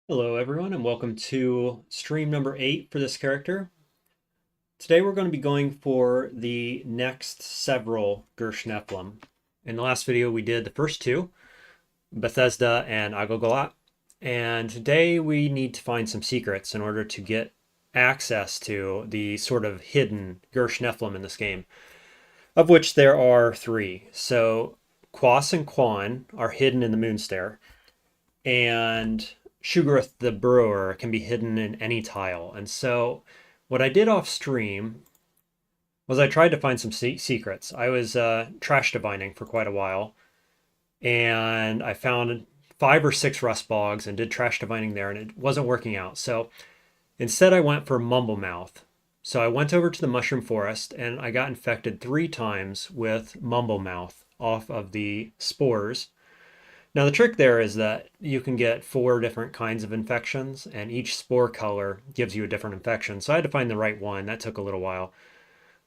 Hello everyone and welcome to stream number 8 for this character. Today we're going to be going for the next several Girsh Nephilim. In the last video we did the first two, Bethesda and Agogolat, and today we need to find some secrets in order to get access to the sort of hidden Girsh Nephilim in this game, of which there are 3. So Quas and Quan are hidden in the Moonstair, and Shug'ruith the Brewer can be hidden in any tile. And so what I did off stream was I tried to find some secrets. I was trash divining for quite a while, and I found 5 or 6 rust bogs and did trash divining there, and it wasn't working out. So instead I went for Mumblemouth. So I went over to the Mushroom Forest, and I got infected 3 times with Mumblemouth off of the spores. Now the trick there is that you can get 4 different kinds of infections, and each spore color gives you a different infection. So I had to find the right one. That took a little while.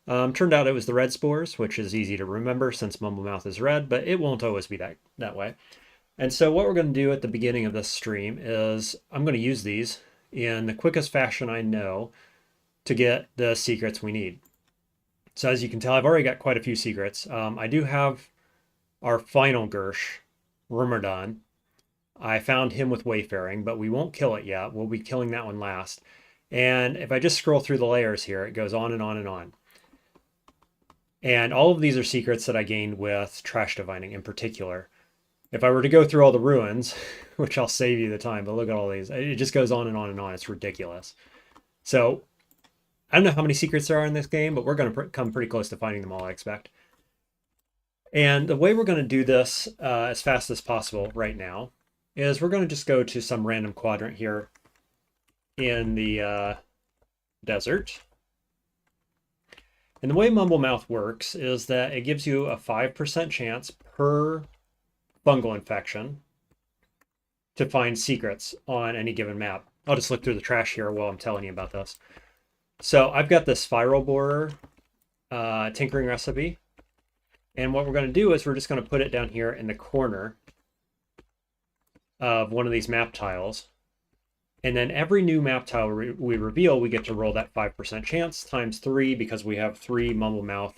Turned out it was the red spores, which is easy to remember since Mumblemouth is red, but it won't always be that way. And so what we're going to do at the beginning of this stream is I'm going to use these in the quickest fashion I know to get the secrets we need. So as you can tell, I've already got quite a few secrets. I do have our final Girsh, Rummerdon. I found him with Wayfaring, but we won't kill it yet. We'll be killing that one last. And if I just scroll through the layers here, it goes on and on and on. And all of these are secrets that I gained with trash divining in particular. If I were to go through all the ruins, which I'll save you the time, but look at all these. It just goes on and on and on. It's ridiculous. So I don't know how many secrets there are in this game, but we're going to come pretty close to finding them all, I expect. And the way we're going to do this as fast as possible right now is we're going to just go to some random quadrant here in the desert. And the way Mumblemouth works is that it gives you a 5% chance per fungal infection to find secrets on any given map. I'll just look through the trash here while I'm telling you about this. So I've got this spiral borer tinkering recipe. And what we're going to do is we're just going to put it down here in the corner of one of these map tiles. And then every new map tile we reveal, we get to roll that 5% chance times 3 because we have 3 Mumblemouth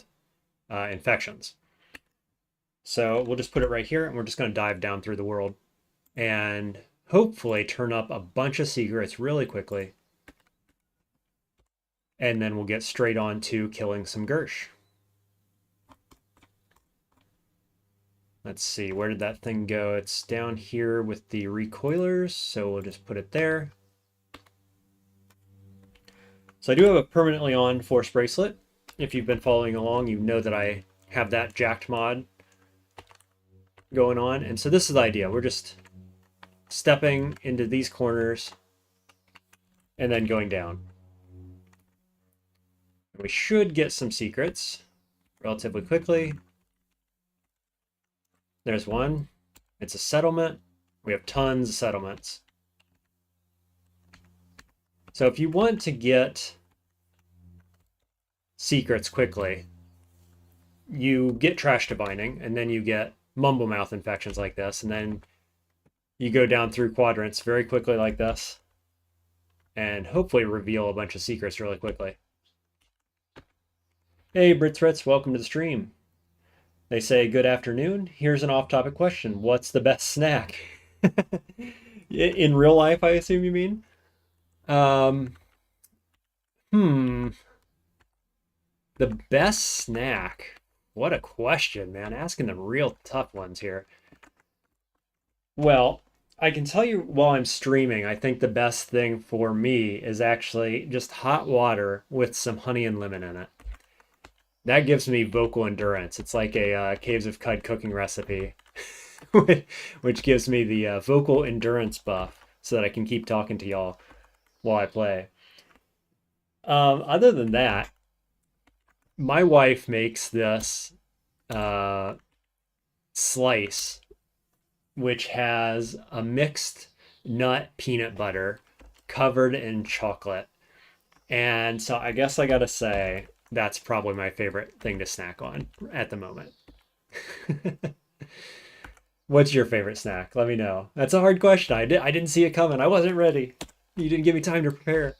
infections. So we'll just put it right here, and we're just going to dive down through the world and hopefully turn up a bunch of secrets really quickly. And then we'll get straight on to killing some Girsh. Let's see, where did that thing go? It's down here with the recoilers, so we'll just put it there. So I do have a permanently on force bracelet. If you've been following along, you know that I have that jacked mod going on. And so this is the idea. We're just stepping into these corners and then going down. We should get some secrets relatively quickly. There's one. It's a settlement. We have tons of settlements. So if you want to get secrets quickly, you get trash divining, and then you get Mumblemouth infections like this, and then you go down through quadrants very quickly like this, and hopefully reveal a bunch of secrets really quickly. Hey, Brits, welcome to the stream. They say, good afternoon. Here's an off-topic question. What's the best snack? In real life, I assume you mean? The best snack? What a question, man. Asking the real tough ones here. Well, I can tell you while I'm streaming, I think the best thing for me is actually just hot water with some honey and lemon in it. That gives me vocal endurance. It's like a Caves of Cud cooking recipe, which gives me the vocal endurance buff so that I can keep talking to y'all while I play. Other than that, my wife makes this slice, which has a mixed nut peanut butter covered in chocolate. And so I guess I gotta say, that's probably my favorite thing to snack on at the moment. What's your favorite snack? Let me know. That's a hard question. I didn't see it coming. I wasn't ready. You didn't give me time to prepare.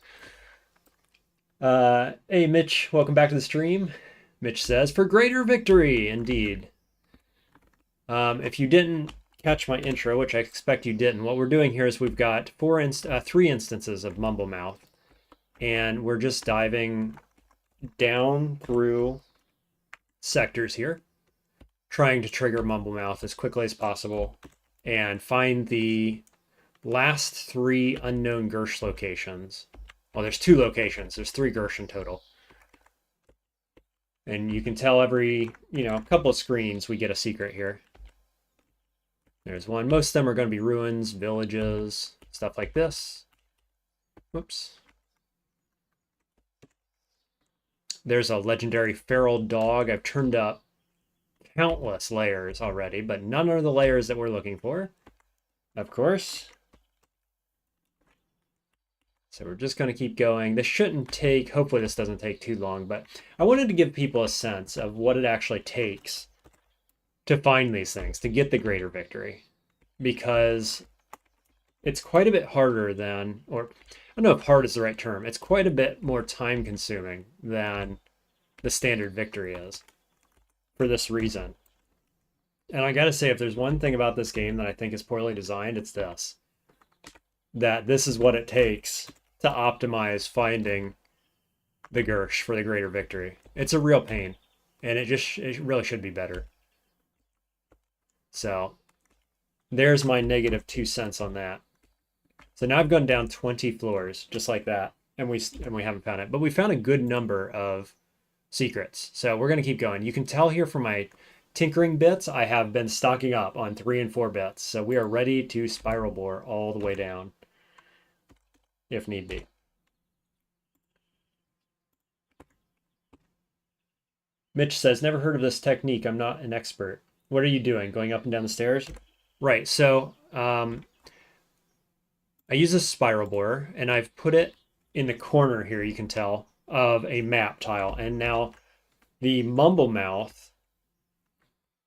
Hey, Mitch, welcome back to the stream. Mitch says, for greater victory, indeed. If you didn't catch my intro, which I expect you didn't, what we're doing here is we've got three instances of Mumble Mouth, and we're just diving down through sectors here, trying to trigger Mumble Mouth as quickly as possible and find the last 3 unknown Girsh locations. Well, there's 2 locations. There's 3 Girsh in total. And you can tell every, couple of screens we get a secret here. There's one. Most of them are going to be ruins, villages, stuff like this. Whoops. There's a legendary feral dog. I've turned up countless layers already, but none are the layers that we're looking for, of course. So we're just going to keep going. This shouldn't take, hopefully this doesn't take too long, but I wanted to give people a sense of what it actually takes to find these things, to get the greater victory, because it's quite a bit harder than, or I don't know if hard is the right term, it's quite a bit more time consuming than the standard victory is for this reason. And I gotta say, if there's one thing about this game that I think is poorly designed, it's this. That this is what it takes to optimize finding the Girsh for the greater victory. It's a real pain, and it really should be better. So there's my negative 2 cents on that. So now I've gone down 20 floors just like that, and we haven't found it, but we found a good number of secrets. So we're going to keep going. You can tell here from my tinkering bits, I have been stocking up on 3 and 4 bits. So we are ready to spiral bore all the way down if need be. Mitch says, never heard of this technique. I'm not an expert. What are you doing? Going up and down the stairs? Right. So I use a spiral borer, and I've put it in the corner here, you can tell, of a map tile. And now the Mumble Mouth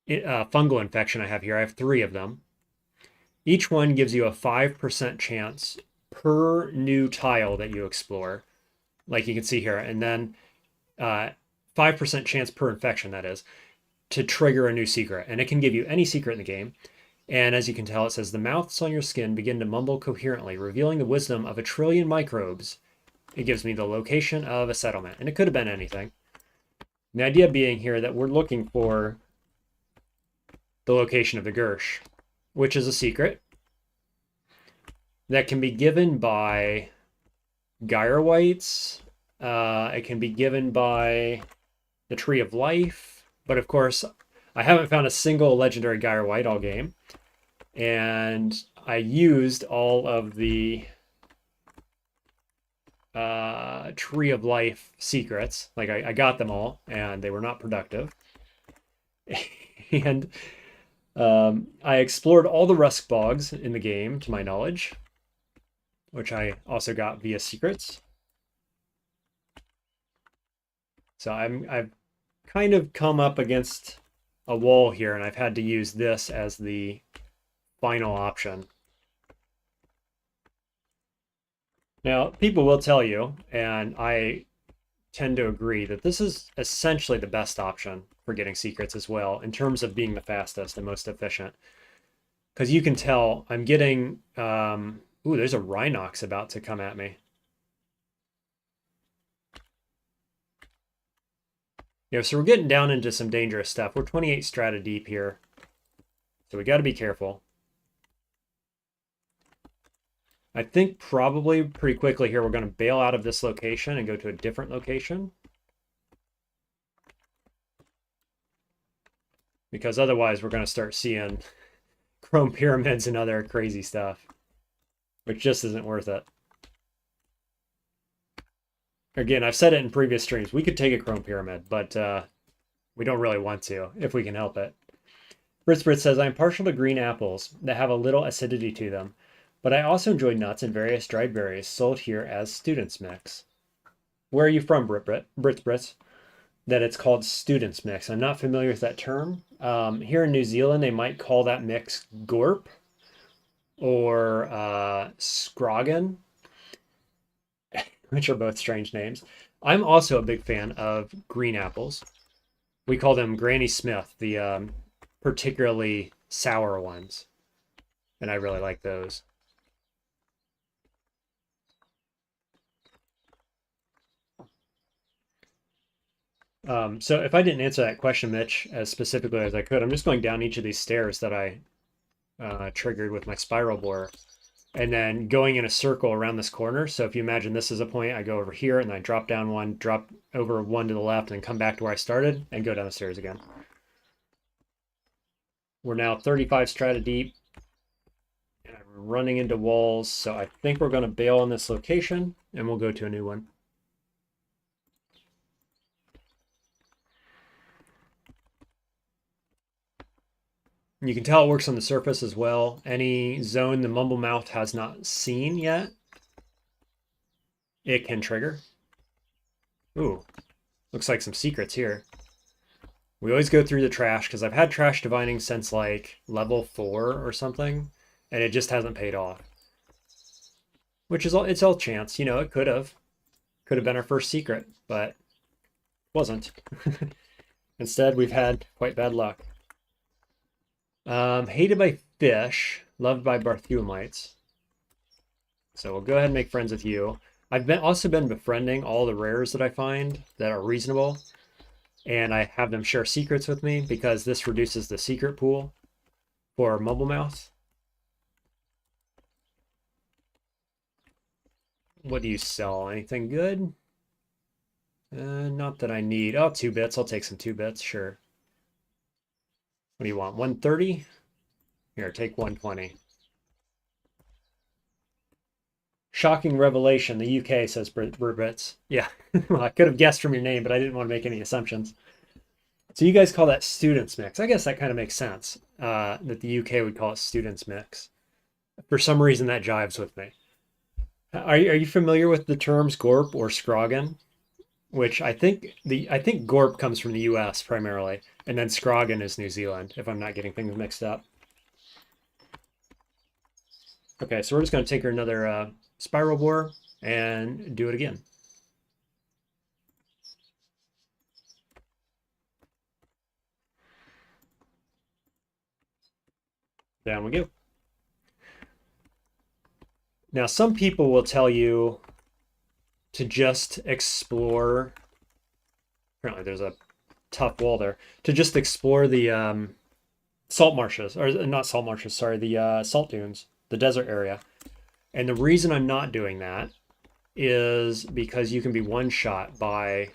fungal infection I have here, I have 3 of them. Each one gives you a 5% chance per new tile that you explore, like you can see here. And then 5% chance per infection, that is, to trigger a new secret. And it can give you any secret in the game. And as you can tell, it says, the mouths on your skin begin to mumble coherently, revealing the wisdom of 1 trillion microbes. It gives me the location of a settlement. And it could have been anything. And the idea being here that we're looking for the location of the Girsh, which is a secret that can be given by Gyrewites. It can be given by the Tree of Life. But of course, I haven't found a single legendary Gyrewite all game. And I used all of the Tree of Life secrets. Like I got them all, and they were not productive. And I explored all the Rusk Bogs in the game, to my knowledge, which I also got via secrets. So I've kind of come up against a wall here, and I've had to use this as the final option. Now, people will tell you, and I tend to agree, that this is essentially the best option for getting secrets as well, in terms of being the fastest and most efficient. Because you can tell I'm getting... ooh, there's a Rhinox about to come at me. So we're getting down into some dangerous stuff. We're 28 strata deep here, so we got to be careful. I think probably pretty quickly here we're going to bail out of this location and go to a different location, because otherwise we're going to start seeing chrome pyramids and other crazy stuff, which just isn't worth it. Again, I've said it in previous streams, we could take a chrome pyramid, but we don't really want to, if we can help it. Brit says, I'm partial to green apples that have a little acidity to them, but I also enjoy nuts and various dried berries sold here as students' mix. Where are you from, Brit? that it's called students mix. I'm not familiar with that term. Here in New Zealand, they might call that mix gorp or scroggin, which are both strange names. I'm also a big fan of green apples. We call them Granny Smith, the particularly sour ones, and I really like those. So if I didn't answer that question, Mitch, as specifically as I could, I'm just going down each of these stairs that I triggered with my spiral bore, and then going in a circle around this corner. So if you imagine this is a point, I go over here and I drop down one, drop over one to the left, and come back to where I started and go down the stairs again. We're now 35 strata deep, and I'm running into walls, so I think we're going to bail on this location, and we'll go to a new one. You can tell it works on the surface as well. Any zone the Mumblemouth has not seen yet, it can trigger. Ooh, looks like some secrets here. We always go through the trash because I've had trash divining since like level 4 or something, and it just hasn't paid off. Which is all, it's all chance, you know, it could have been our first secret, but wasn't. Instead, we've had quite bad luck. Hated by fish, loved by Barthumites. So we'll go ahead and make friends with you. I've also been befriending all the rares that I find that are reasonable, and I have them share secrets with me because this reduces the secret pool for Mumblemouth. What do you sell? Anything good? Not that I need. Oh, 2 bits. I'll take some 2 bits, sure. What do you want? 130? Here, take 120. Shocking revelation. The UK says Burbits. Yeah, well, I could have guessed from your name, but I didn't want to make any assumptions. So you guys call that students mix. I guess that kind of makes sense, that the UK would call it students mix. For some reason, that jives with me. Are you familiar with the terms gorp or scroggin? Which I think gorp comes from the US primarily, and then scroggin is New Zealand, if I'm not getting things mixed up. Okay, so we're just going to tinker another spiral bore and do it again. Down we go. Now, some people will tell you to just explore. Apparently, there's a tough wall there. To just explore the salt marshes, or not salt marshes, sorry, the salt dunes, the desert area. And the reason I'm not doing that is because you can be one-shot by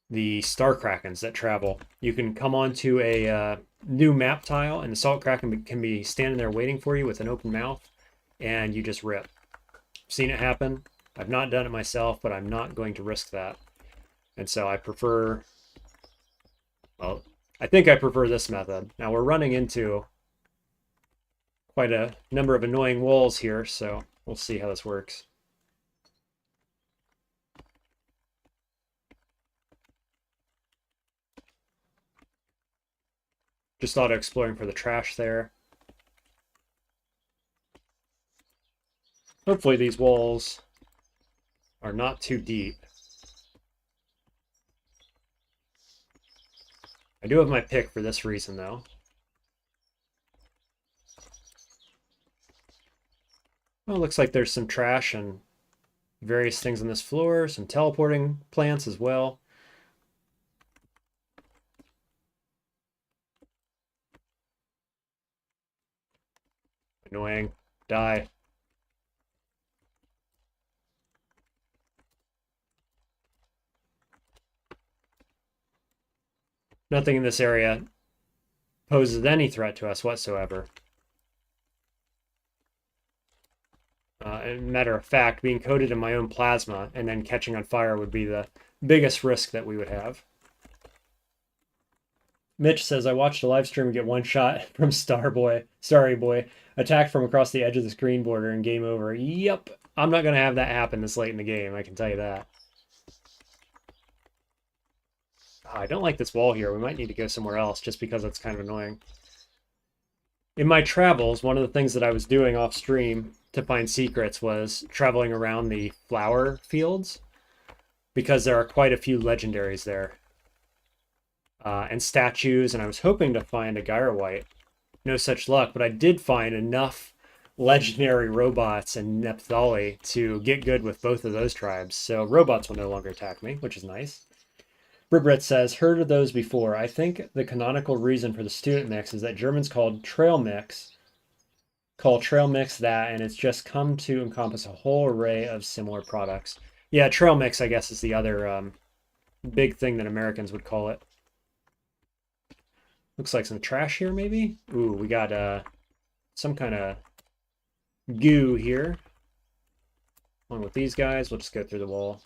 the star krakens that travel. You can come onto a new map tile, and the salt kraken can be standing there waiting for you with an open mouth, and you just rip. Seen it happen. I've not done it myself, but I'm not going to risk that. And so I prefer, well, I think I prefer this method. Now we're running into quite a number of annoying walls here, so we'll see how this works. Just auto exploring for the trash there. Hopefully these walls are not too deep. I do have my pick for this reason, though. Well, it looks like there's some trash and various things on this floor, some teleporting plants as well. Annoying. Die. Nothing in this area poses any threat to us whatsoever. Matter of fact, being coated in my own plasma and then catching on fire would be the biggest risk that we would have. Mitch says, I watched a live stream and get one shot from Starry Boy, attacked from across the edge of the screen border and game over. Yep, I'm not going to have that happen this late in the game, I can tell you that. I don't like this wall here. We might need to go somewhere else just because it's kind of annoying. In my travels, one of the things that I was doing off stream to find secrets was traveling around the flower fields because there are quite a few legendaries there. And statues, and I was hoping to find a Gyrowite. No such luck, but I did find enough legendary robots and Nephilim to get good with both of those tribes. So robots will no longer attack me, which is nice. Bribret says, heard of those before. I think the canonical reason for the student mix is that Germans call trail mix that, and it's just come to encompass a whole array of similar products. Yeah, trail mix, I guess, is the other big thing that Americans would call it. Looks like some trash here, maybe? Ooh, we got some kind of goo here. Along with these guys, we'll just go through the wall.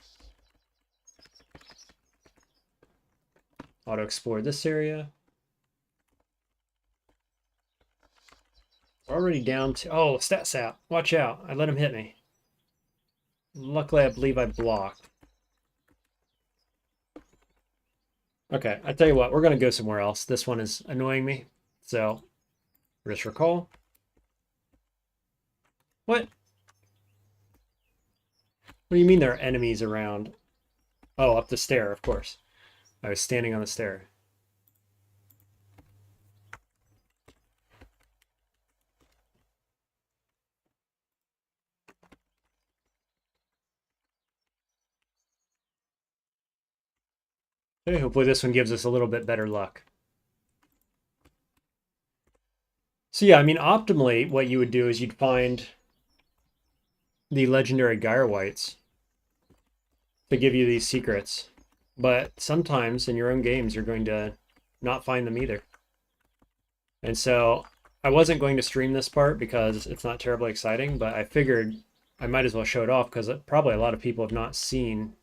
Auto-explore this area. We're already down to... Oh, stat sap. Watch out. I let him hit me. Luckily, I believe I blocked. Okay, I tell you what. We're going to go somewhere else. This one is annoying me. So, just recall. What? What do you mean there are enemies around? Oh, up the stair, of course. I was standing on the stair. Okay, hopefully this one gives us a little bit better luck. So yeah, I mean, optimally, what you would do is you'd find the legendary Gyrowites to give you these secrets. But sometimes in your own games, you're going to not find them either. And so I wasn't going to stream this part because it's not terribly exciting, but I figured I might as well show it off because probably a lot of people have not seen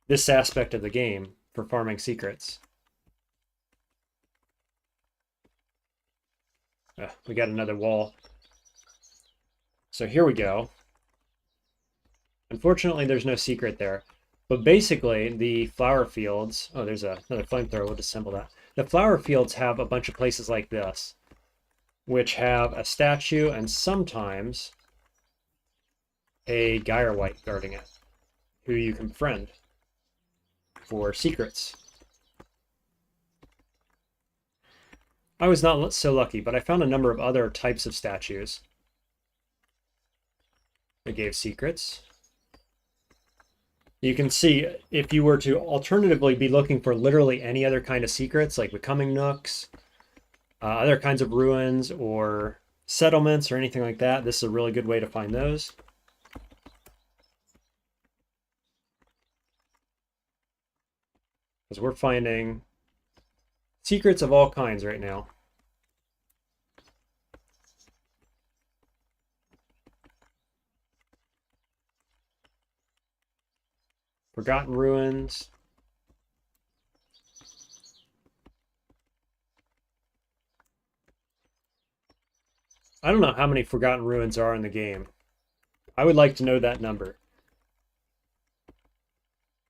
this aspect of the game for farming secrets. We got another wall. So here we go. Unfortunately, there's no secret there. But basically, the flower fields... Oh, there's another flamethrower. We'll disassemble that. The flower fields have a bunch of places like this, which have a statue and sometimes a Gyrowite guarding it, who you can befriend for secrets. I was not so lucky, but I found a number of other types of statues that gave secrets. You can see if you were to alternatively be looking for literally any other kind of secrets, like becoming nooks, other kinds of ruins or settlements or anything like that, this is a really good way to find those. Because we're finding secrets of all kinds right now. Forgotten ruins. I don't know how many forgotten ruins are in the game. I would like to know that number.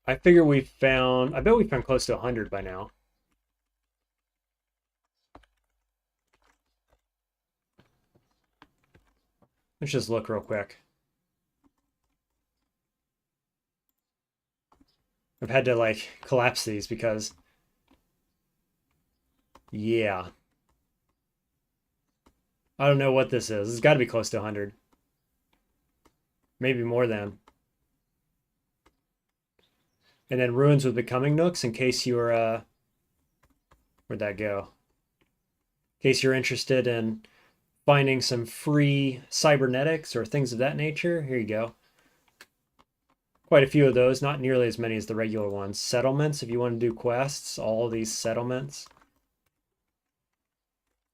I figure we found... I bet we found close to 100 by now. Let's just look real quick. I've had to, like, collapse these because... Yeah. I don't know what this is. It's got to be close to 100. Maybe more than. And then ruins with becoming nooks in case you're... Where'd that go? In case you're interested in finding some free cybernetics or things of that nature. Here you go. Quite a few of those, not nearly as many as the regular ones. Settlements, if you want to do quests, all these settlements.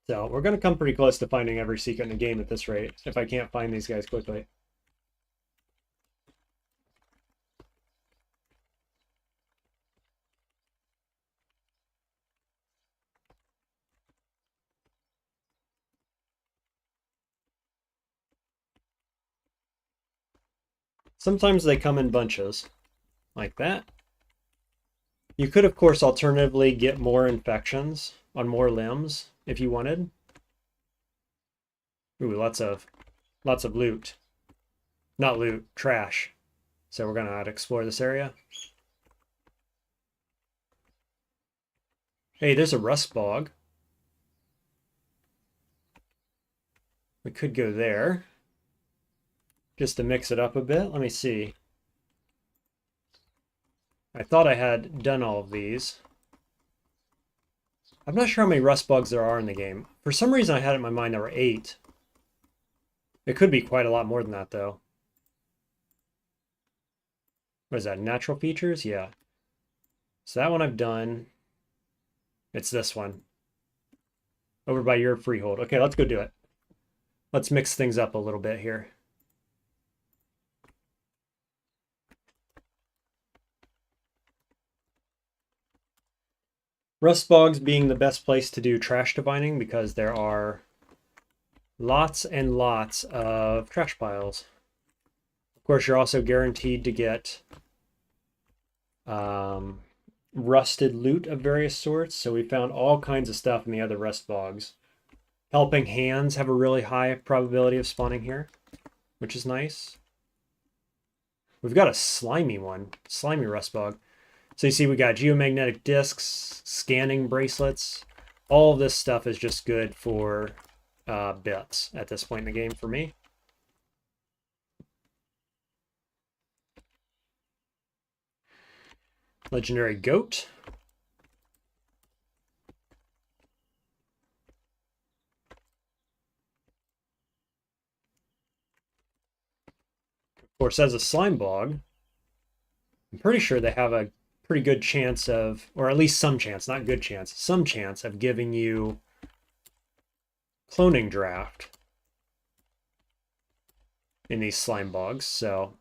So we're going to come pretty close to finding every secret in the game at this rate, if I can't find these guys quickly. Sometimes they come in bunches, like that. You could, of course, alternatively get more infections on more limbs if you wanted. Ooh, lots of loot. Not loot, trash. So we're gonna explore this area. Hey, there's a rust bog. We could go there. Just to mix it up a bit. Let me see. I thought I had done all of these. I'm not sure how many rust bugs there are in the game. For some reason I had it in my mind there were 8. It could be quite a lot more than that though. What is that, natural features? Yeah. So that one I've done. It's this one. Over by your freehold. Okay, let's go do it. Let's mix things up a little bit here. Rust bogs being the best place to do trash divining because there are lots and lots of trash piles. Of course, you're also guaranteed to get rusted loot of various sorts. So we found all kinds of stuff in the other rust bogs. Helping hands have a really high probability of spawning here, which is nice. We've got a slimy one, slimy rust bog. So you see we got geomagnetic discs, scanning bracelets. All of this stuff is just good for bits at this point in the game for me. Legendary goat. Of course, as a slime bog, I'm pretty sure they have a pretty good chance of, or at least some chance, not good chance, some chance of giving you cloning draft in these slime bogs. So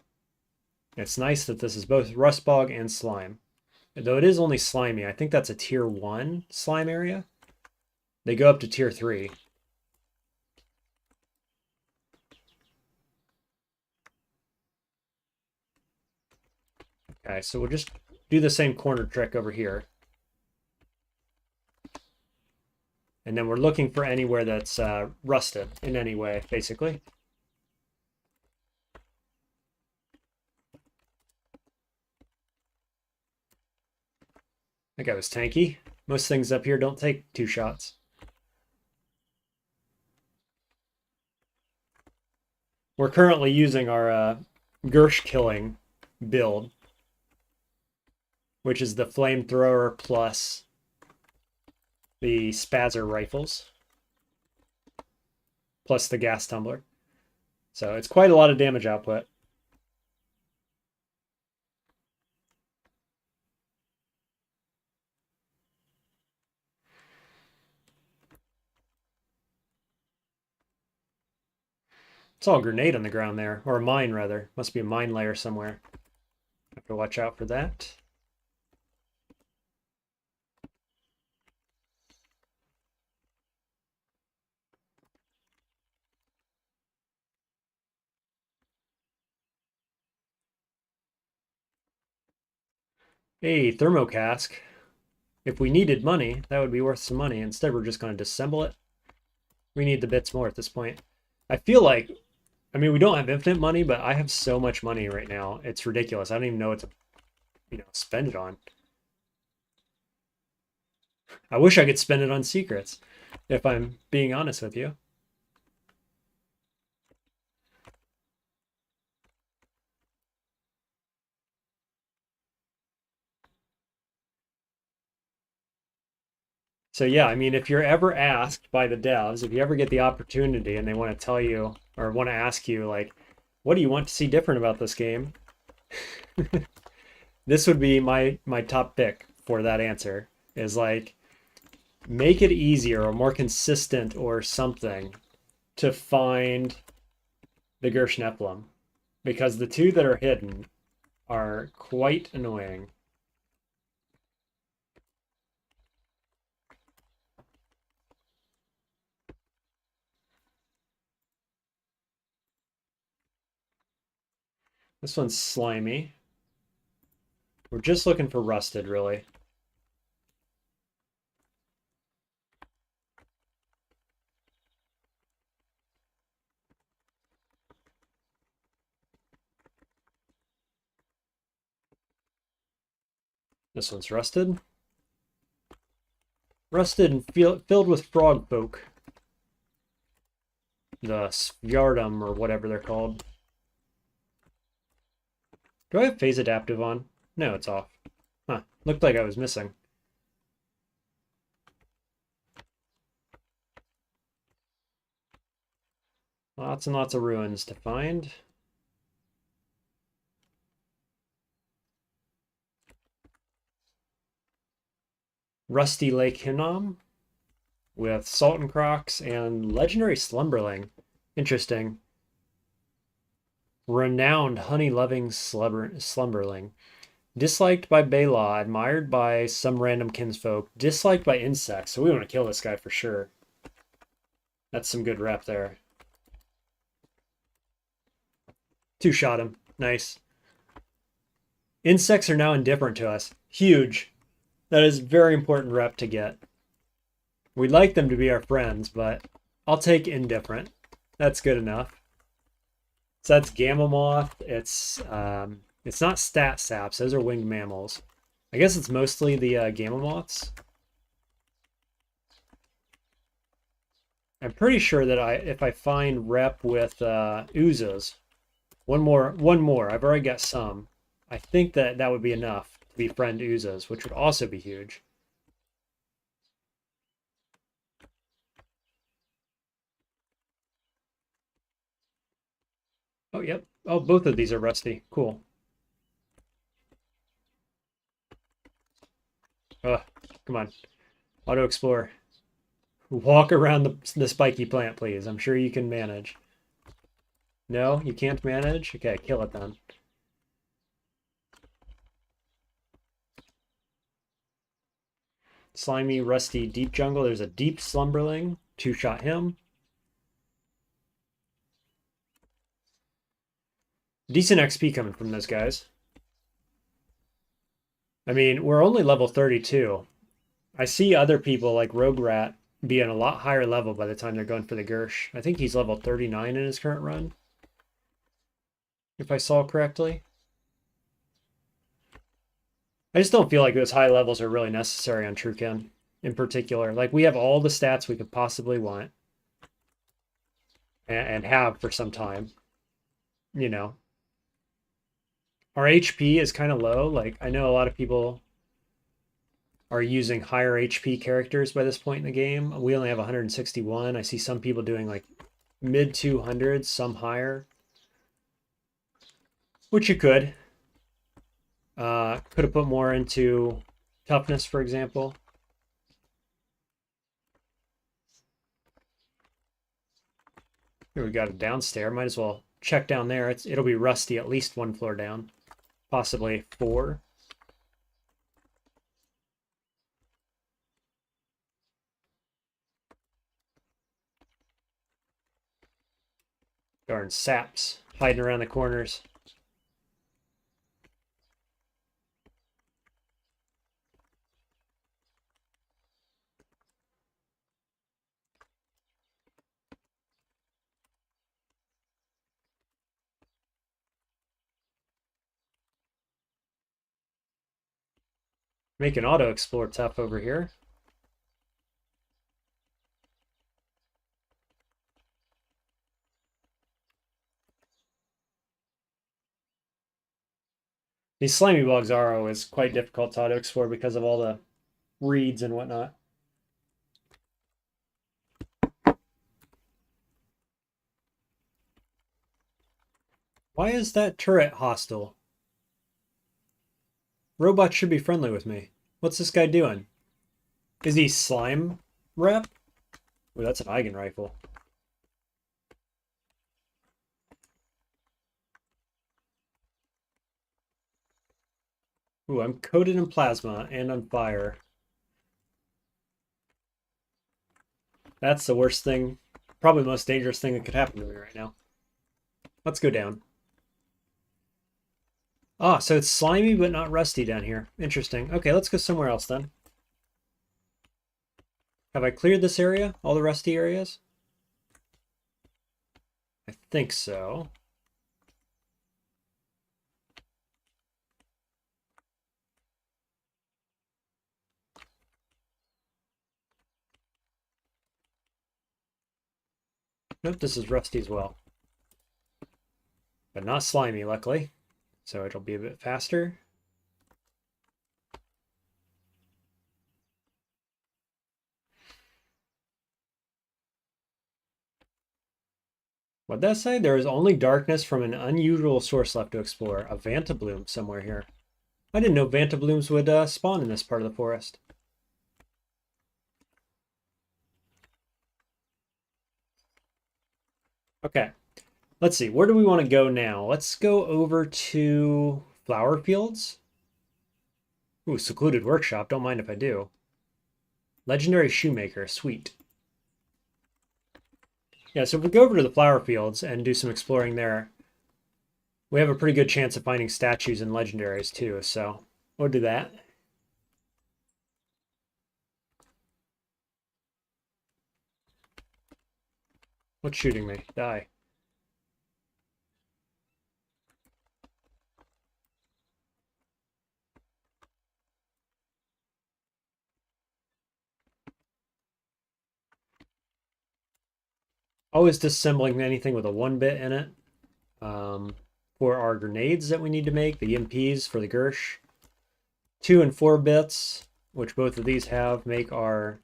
it's nice that this is both rust bog and slime. Though it is only slimy, I think that's a tier 1 slime area. They go up to tier 3. Okay, so we'll just do the same corner trick over here. And then we're looking for anywhere that's rusted in any way, basically. That guy was tanky. Most things up here don't take 2 shots. We're currently using our Girsh killing build, which is the flamethrower plus the spazzer rifles, plus the gas tumbler. So it's quite a lot of damage output. It's all a grenade on the ground there, or a mine rather. Must be a mine layer somewhere. Have to watch out for that. Hey, thermocask. If we needed money, that would be worth some money. Instead, we're just going to disassemble it. We need the bits more at this point. I feel like, I mean, we don't have infinite money, but I have so much money right now. It's ridiculous. I don't even know what to, spend it on. I wish I could spend it on secrets, if I'm being honest with you. So yeah, I mean, if you're ever asked by the devs, if you ever get the opportunity and they want to tell you or want to ask you, like, what do you want to see different about this game? This would be my top pick for that answer, is like, make it easier or more consistent or something to find the Girsh Nephilim, because the 2 that are hidden are quite annoying. This one's slimy. We're just looking for rusted, really. This one's rusted. Rusted and filled with frog folk. The Sphyardum, or whatever they're called. Do I have phase adaptive on? No, it's off. Huh, looked like I was missing. Lots and lots of ruins to find. Rusty Lake Hinnom with Sultan Crocs and Legendary Slumberling. Interesting. Renowned honey-loving slumberling. Disliked by Bela, admired by some random kinsfolk, disliked by insects. So we want to kill this guy for sure. That's some good rep there. Two-shot him. Nice. Insects are now indifferent to us. Huge. That is very important rep to get. We'd like them to be our friends, but I'll take indifferent. That's good enough. So that's Gamma Moth. It's not stat saps. Those are winged mammals. I guess it's mostly the Gamma Moths. I'm pretty sure that if I find rep with oozes, one more. I've already got some. I think that would be enough to befriend oozes, which would also be huge. Oh, yep. Oh, both of these are rusty. Cool. Come on. Auto explore. Walk around the spiky plant, please. I'm sure you can manage. No, you can't manage? Okay, kill it then. Slimy, rusty, deep jungle. There's a deep slumberling. Two-shot him. Decent XP coming from those guys. I mean, we're only level 32. I see other people like Rogue Rat being a lot higher level by the time they're going for the Girsh. I think he's level 39 in his current run, if I saw correctly. I just don't feel like those high levels are really necessary on Truekin in particular. Like, we have all the stats we could possibly want and have for some time, you know. Our HP is kind of low. Like, I know a lot of people are using higher HP characters by this point in the game. We only have 161. I see some people doing like mid 200s, some higher, which you could. Could have put more into toughness, for example. Here we got a downstairs. Might as well check down there. It'll be rusty at least one floor down, possibly 4. Darn saps hiding around the corners. Making auto explore tough over here. These slimy bugs are always quite difficult to auto explore because of all the reeds and whatnot. Why is that turret hostile? Robots should be friendly with me. What's this guy doing? Is he slime rep? Ooh, that's an Eigen rifle. Ooh, I'm coated in plasma and on fire. That's the worst thing, probably the most dangerous thing that could happen to me right now. Let's go down. Ah, so it's slimy but not rusty down here. Interesting. Okay, let's go somewhere else then. Have I cleared this area? All the rusty areas? I think so. Nope, this is rusty as well. But not slimy, luckily. So it'll be a bit faster. What'd that say? There is only darkness from an unusual source left to explore. A Vantabloom somewhere here. I didn't know Vantablooms would spawn in this part of the forest. Okay, let's see. Where do we want to go now? Let's go over to Flower Fields. Ooh, Secluded Workshop. Don't mind if I do. Legendary Shoemaker. Sweet. Yeah, so if we go over to the Flower Fields and do some exploring there, we have a pretty good chance of finding statues and legendaries too, so we'll do that. What's shooting me? Die. Always disassembling anything with a 1-bit in it. For our grenades that we need to make, the EMPs for the Girsh. 2 and 4 bits, which both of these have, make our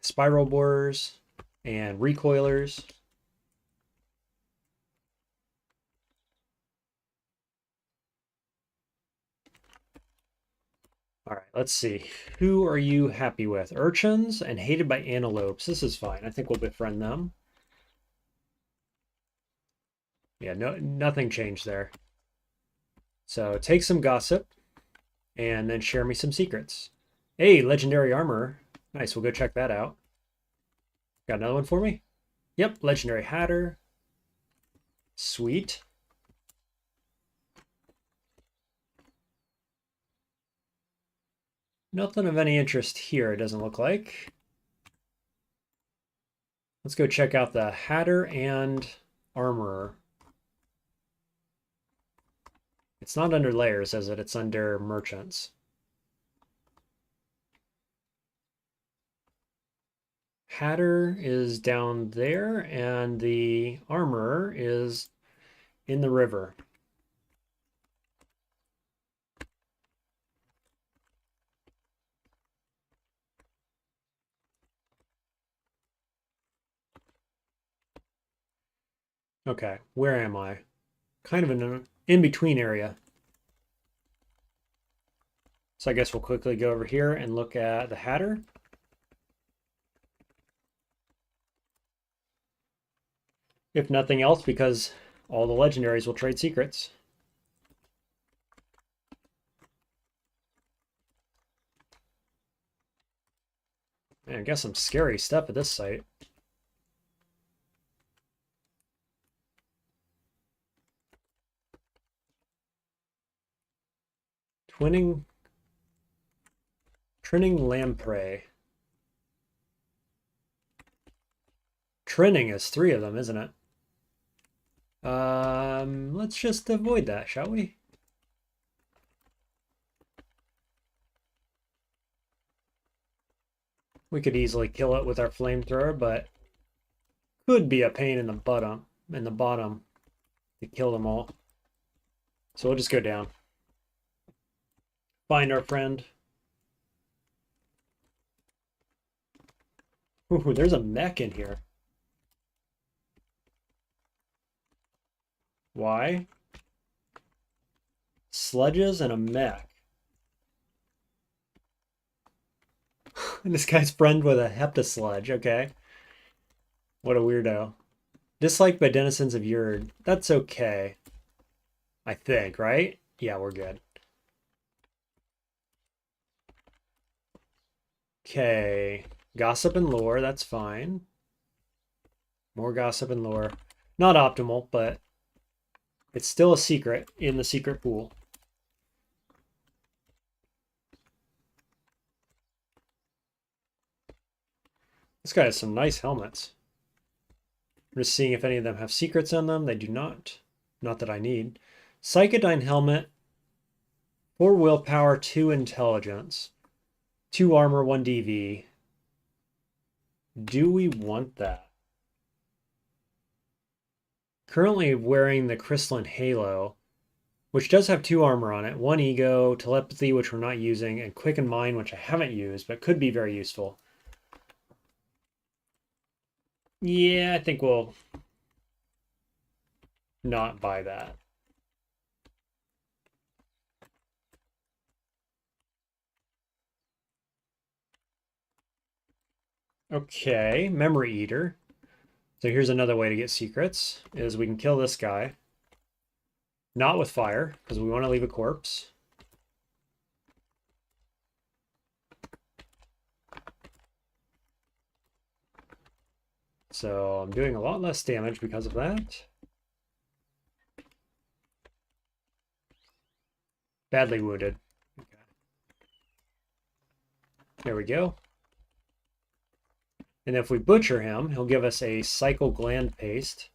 spiral borers and recoilers. All right, let's see. Who are you happy with? Urchins and hated by antelopes. This is fine. I think we'll befriend them. Yeah, nothing changed there. So take some gossip and then share me some secrets. Hey, legendary armor. Nice, we'll go check that out. Got another one for me? Yep, legendary hatter. Sweet. Nothing of any interest here, it doesn't look like. Let's go check out the hatter and armorer. It's not under layers, is it? It's under merchants. Hatter is down there, and the armorer is in the river. Okay, where am I? Kind of in an in-between area. So I guess we'll quickly go over here and look at the hatter. If nothing else, because all the legendaries will trade secrets. Man, I guess some scary stuff at this site. Trinning lamprey. Trinning is 3 of them, isn't it? Let's just avoid that, shall we? We could easily kill it with our flamethrower, but could be a pain in the bottom to kill them all. So we'll just go down. Find our friend. Ooh, there's a mech in here. Why? Sludges and a mech. And this guy's friend with a heptasludge, okay. What a weirdo. Disliked by denizens of Yurd. That's okay. I think, right? Yeah, we're good. Okay. Gossip and lore, that's fine. More gossip and lore. Not optimal, but it's still a secret in the secret pool. This guy has some nice helmets. I'm just seeing if any of them have secrets on them. They do not. Not that I need. Psychodyne helmet. 4 willpower, 2 intelligence. 2 armor, 1 DV. Do we want that? Currently wearing the crystalline halo, which does have 2 armor on it. 1 ego, telepathy, which we're not using, and quicken mind, which I haven't used, but could be very useful. Yeah, I think we'll not buy that. Okay, memory eater. So here's another way to get secrets, is we can kill this guy. Not with fire, because we want to leave a corpse. So I'm doing a lot less damage because of that. Badly wounded. Okay. There we go. And if we butcher him, he'll give us a cycle gland paste.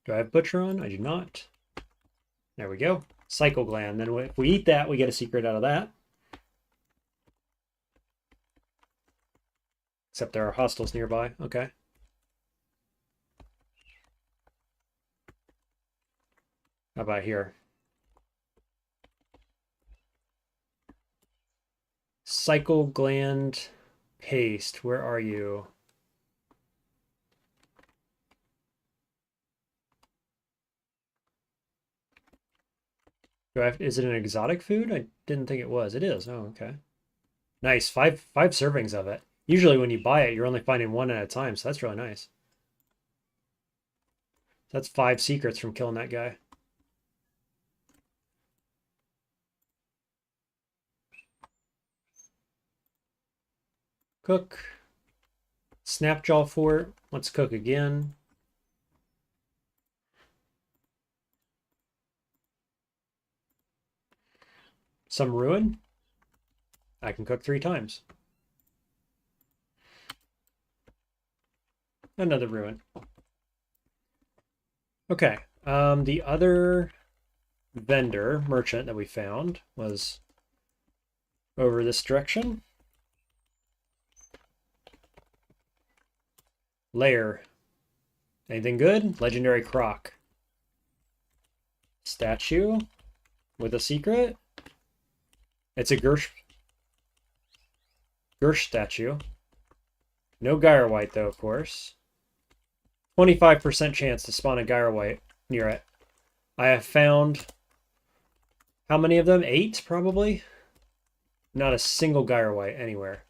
Do I have butcher on? I do not. There we go. Cycle gland. Then if we eat that, we get a secret out of that. Except there are hostiles nearby. Okay. How about here? Cycle gland paste. Where are you? Is it an exotic food? I didn't think it was. It is. Oh, okay. Nice. Five servings of it. Usually when you buy it, you're only finding 1 at a time, so that's really nice. That's 5 secrets from killing that guy. Cook. Snapjaw fort. Let's cook again. Some ruin. I can cook 3 times. Another ruin. Okay. The other merchant that we found was over this direction. Lair. Anything good? Legendary croc. Statue with a secret. It's a Girsh statue. No Gyrewhite though, of course. 25% chance to spawn a Gyrewhite near it. I have found how many of them? 8 probably. Not a single Gyrewhite anywhere.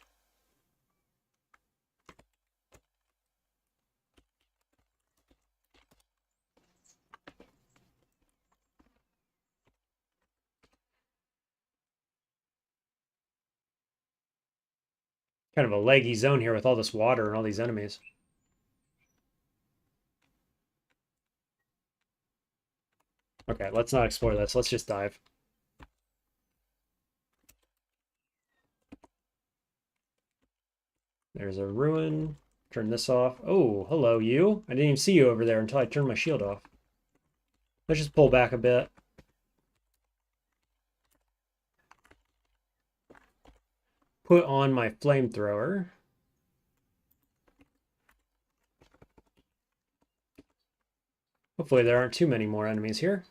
Kind of a leggy zone here with all this water and all these enemies. Okay, let's not explore this. Let's just dive. There's a ruin. Turn this off. Oh, hello, you. I didn't even see you over there until I turned my shield off. Let's just pull back a bit. Put on my flamethrower. Hopefully there aren't too many more enemies here.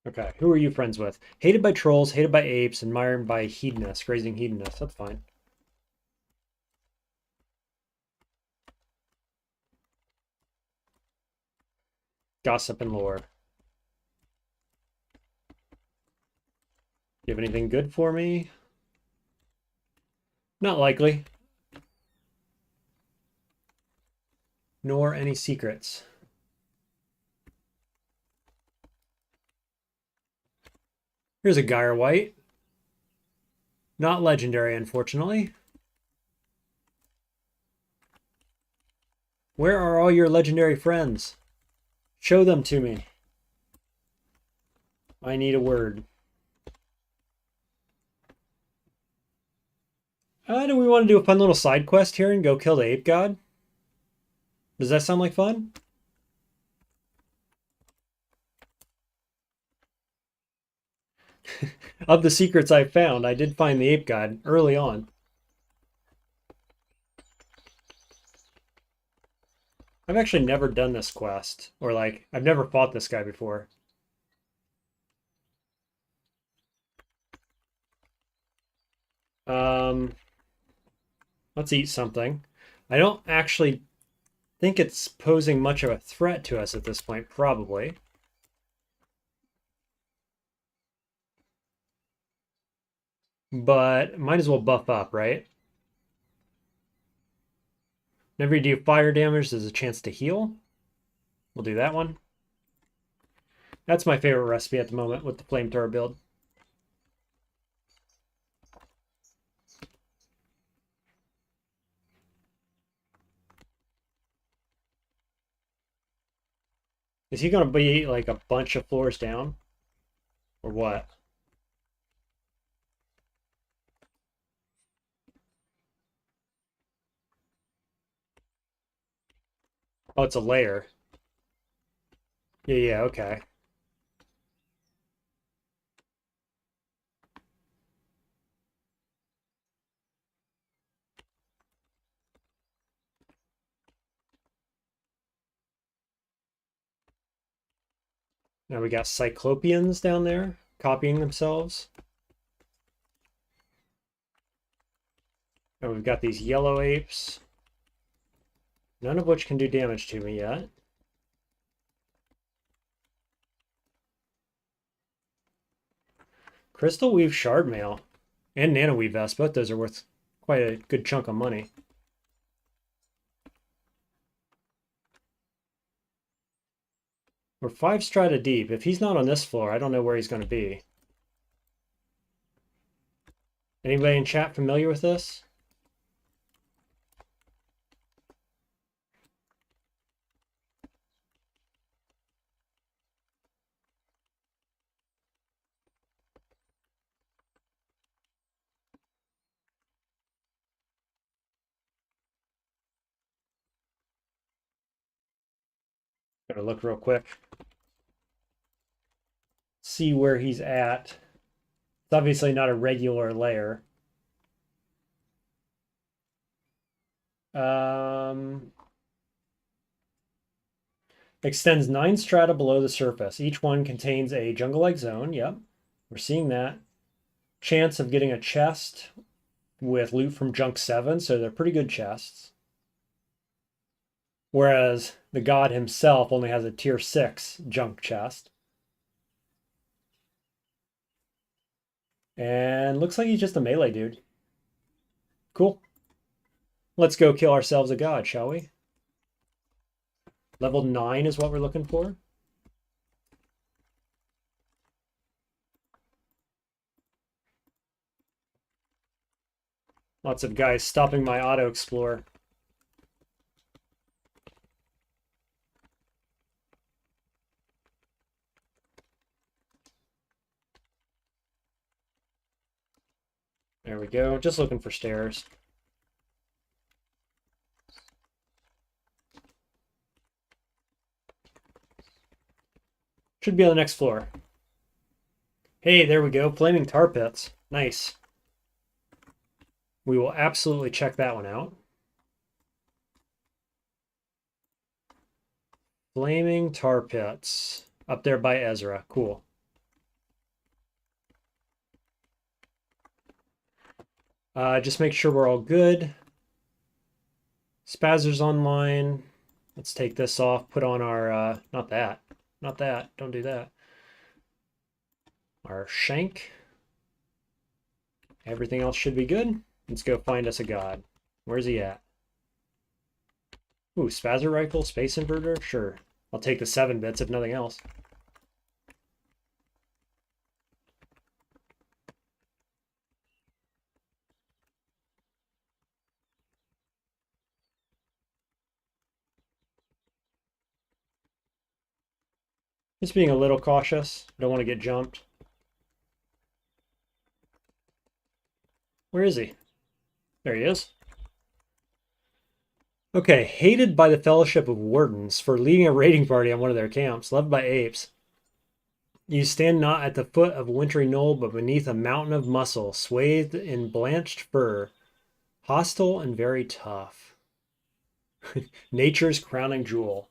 Okay, who are you friends with? Hated by trolls, hated by apes, admired by hedonists, grazing hedonists. That's fine. Gossip and lore. You have anything good for me? Not likely. Nor any secrets. Here's a Gyrewhite. Not legendary, unfortunately. Where are all your legendary friends? Show them to me. I need a word. Do we want to do a fun little side quest here and go kill the ape god? Does that sound like fun? Of the secrets I found, I did find the ape god early on. I've actually never done this quest, or like, I've never fought this guy before. Um, let's eat something. I don't actually think it's posing much of a threat to us at this point, probably. But might as well buff up, right? Whenever you do fire damage, there's a chance to heal. We'll do that one. That's my favorite recipe at the moment with the flamethrower build. Is he going to be like a bunch of floors down? Or what? Oh, it's a layer. Yeah, okay. Now we got Cyclopeans down there copying themselves. And we've got these yellow apes. None of which can do damage to me yet. Crystal Weave Shard Mail and Nano Weave Vest, both those are worth quite a good chunk of money. We're 5 strata deep. If he's not on this floor, I don't know where he's going to be. Anybody in chat familiar with this? Gotta look real quick. See where he's at. It's obviously not a regular layer. Extends 9 strata below the surface. Each one contains a jungle-like zone. Yep, we're seeing that. Chance of getting a chest with loot from junk 7, so they're pretty good chests. Whereas the god himself only has a tier 6 junk chest. And looks like he's just a melee dude. Cool. Let's go kill ourselves a god, shall we? Level 9 is what we're looking for. Lots of guys stopping my auto explore. There we go. Just looking for stairs. Should be on the next floor. Hey, there we go. Flaming tar pits. Nice. We will absolutely check that one out. Flaming tar pits. Up there by Ezra. Cool. Just make sure we're all good. Spazzer's online. Let's take this off. Put on our, not that. Not that. Don't do that. Our shank. Everything else should be good. Let's go find us a god. Where's he at? Ooh, Spazzer rifle, space inverter? Sure. I'll take the 7 bits if nothing else. Just being a little cautious. Don't want to get jumped. Where is he? There he is. Okay, hated by the Fellowship of Wardens for leading a raiding party on one of their camps, loved by apes. You stand not at the foot of a wintry knoll, but beneath a mountain of muscle, swathed in blanched fur, hostile and very tough. Nature's crowning jewel.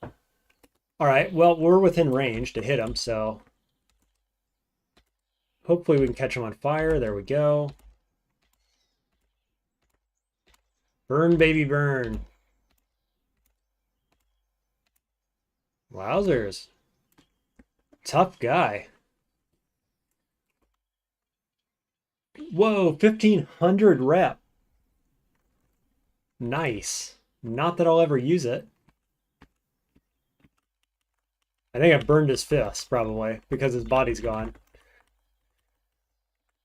All right, well, we're within range to hit him, so hopefully we can catch him on fire. There we go. Burn, baby, burn. Wowzers. Tough guy. Whoa, 1,500 rep. Nice. Not that I'll ever use it. I think I burned his fist, probably, because his body's gone.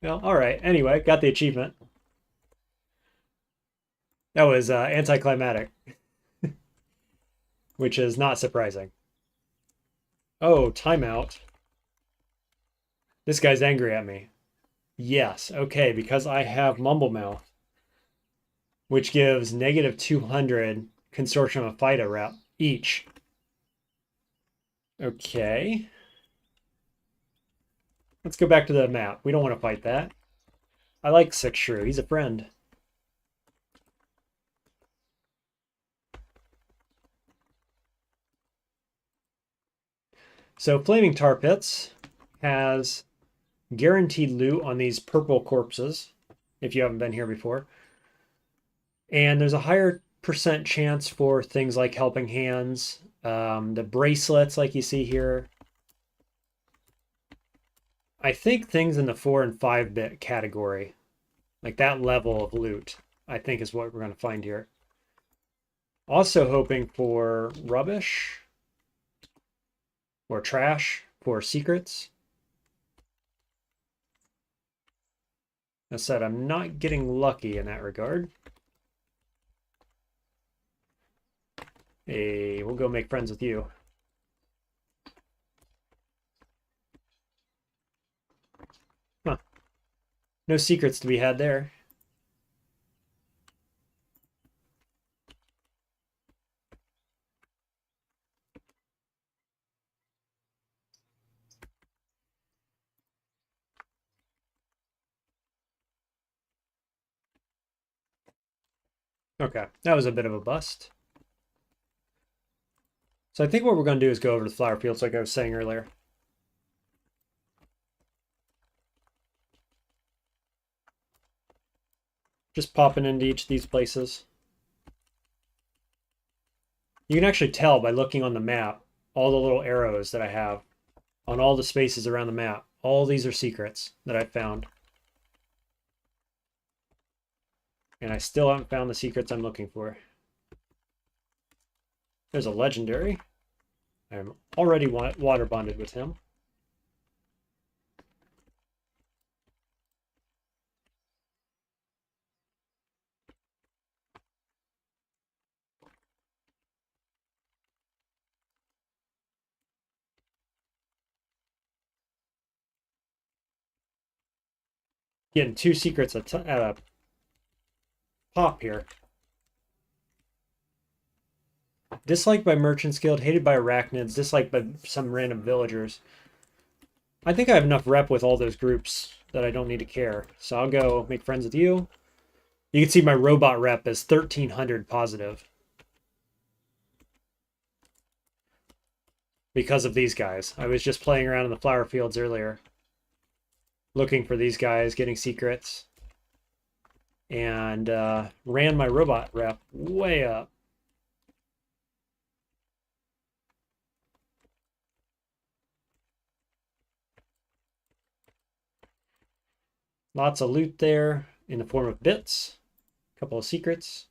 Well, all right. Anyway, got the achievement. That was anticlimactic, which is not surprising. Oh, timeout. This guy's angry at me. Yes, okay, because I have Mumble Mouth, which gives negative 200 Consortium of Phyta rep each. Okay. Let's go back to the map. We don't want to fight that. I like Shug'ruith. He's a friend. So Flaming Tar Pits has guaranteed loot on these purple corpses, if you haven't been here before. And there's a higher percent chance for things like Helping Hands, the bracelets like you see here. I think things in the 4 and 5-bit category, like that level of loot, I think is what we're going to find here. Also hoping for rubbish or trash for secrets. I said I'm not getting lucky in that regard. Hey, we'll go make friends with you. Huh. No secrets to be had there. Okay, that was a bit of a bust. So I think what we're going to do is go over to the flower fields like I was saying earlier. Just popping into each of these places. You can actually tell by looking on the map, all the little arrows that I have on all the spaces around the map. All these are secrets that I've found. And I still haven't found the secrets I'm looking for. There's a legendary. I'm already water bonded with him. Getting 2 secrets at a pop here. Disliked by Merchants Guild, hated by Arachnids, disliked by some random villagers. I think I have enough rep with all those groups that I don't need to care. So I'll go make friends with you. You can see my robot rep is 1,300 positive. Because of these guys. I was just playing around in the flower fields earlier. Looking for these guys, getting secrets. And ran my robot rep way up. Lots of loot there in the form of bits. A couple of secrets.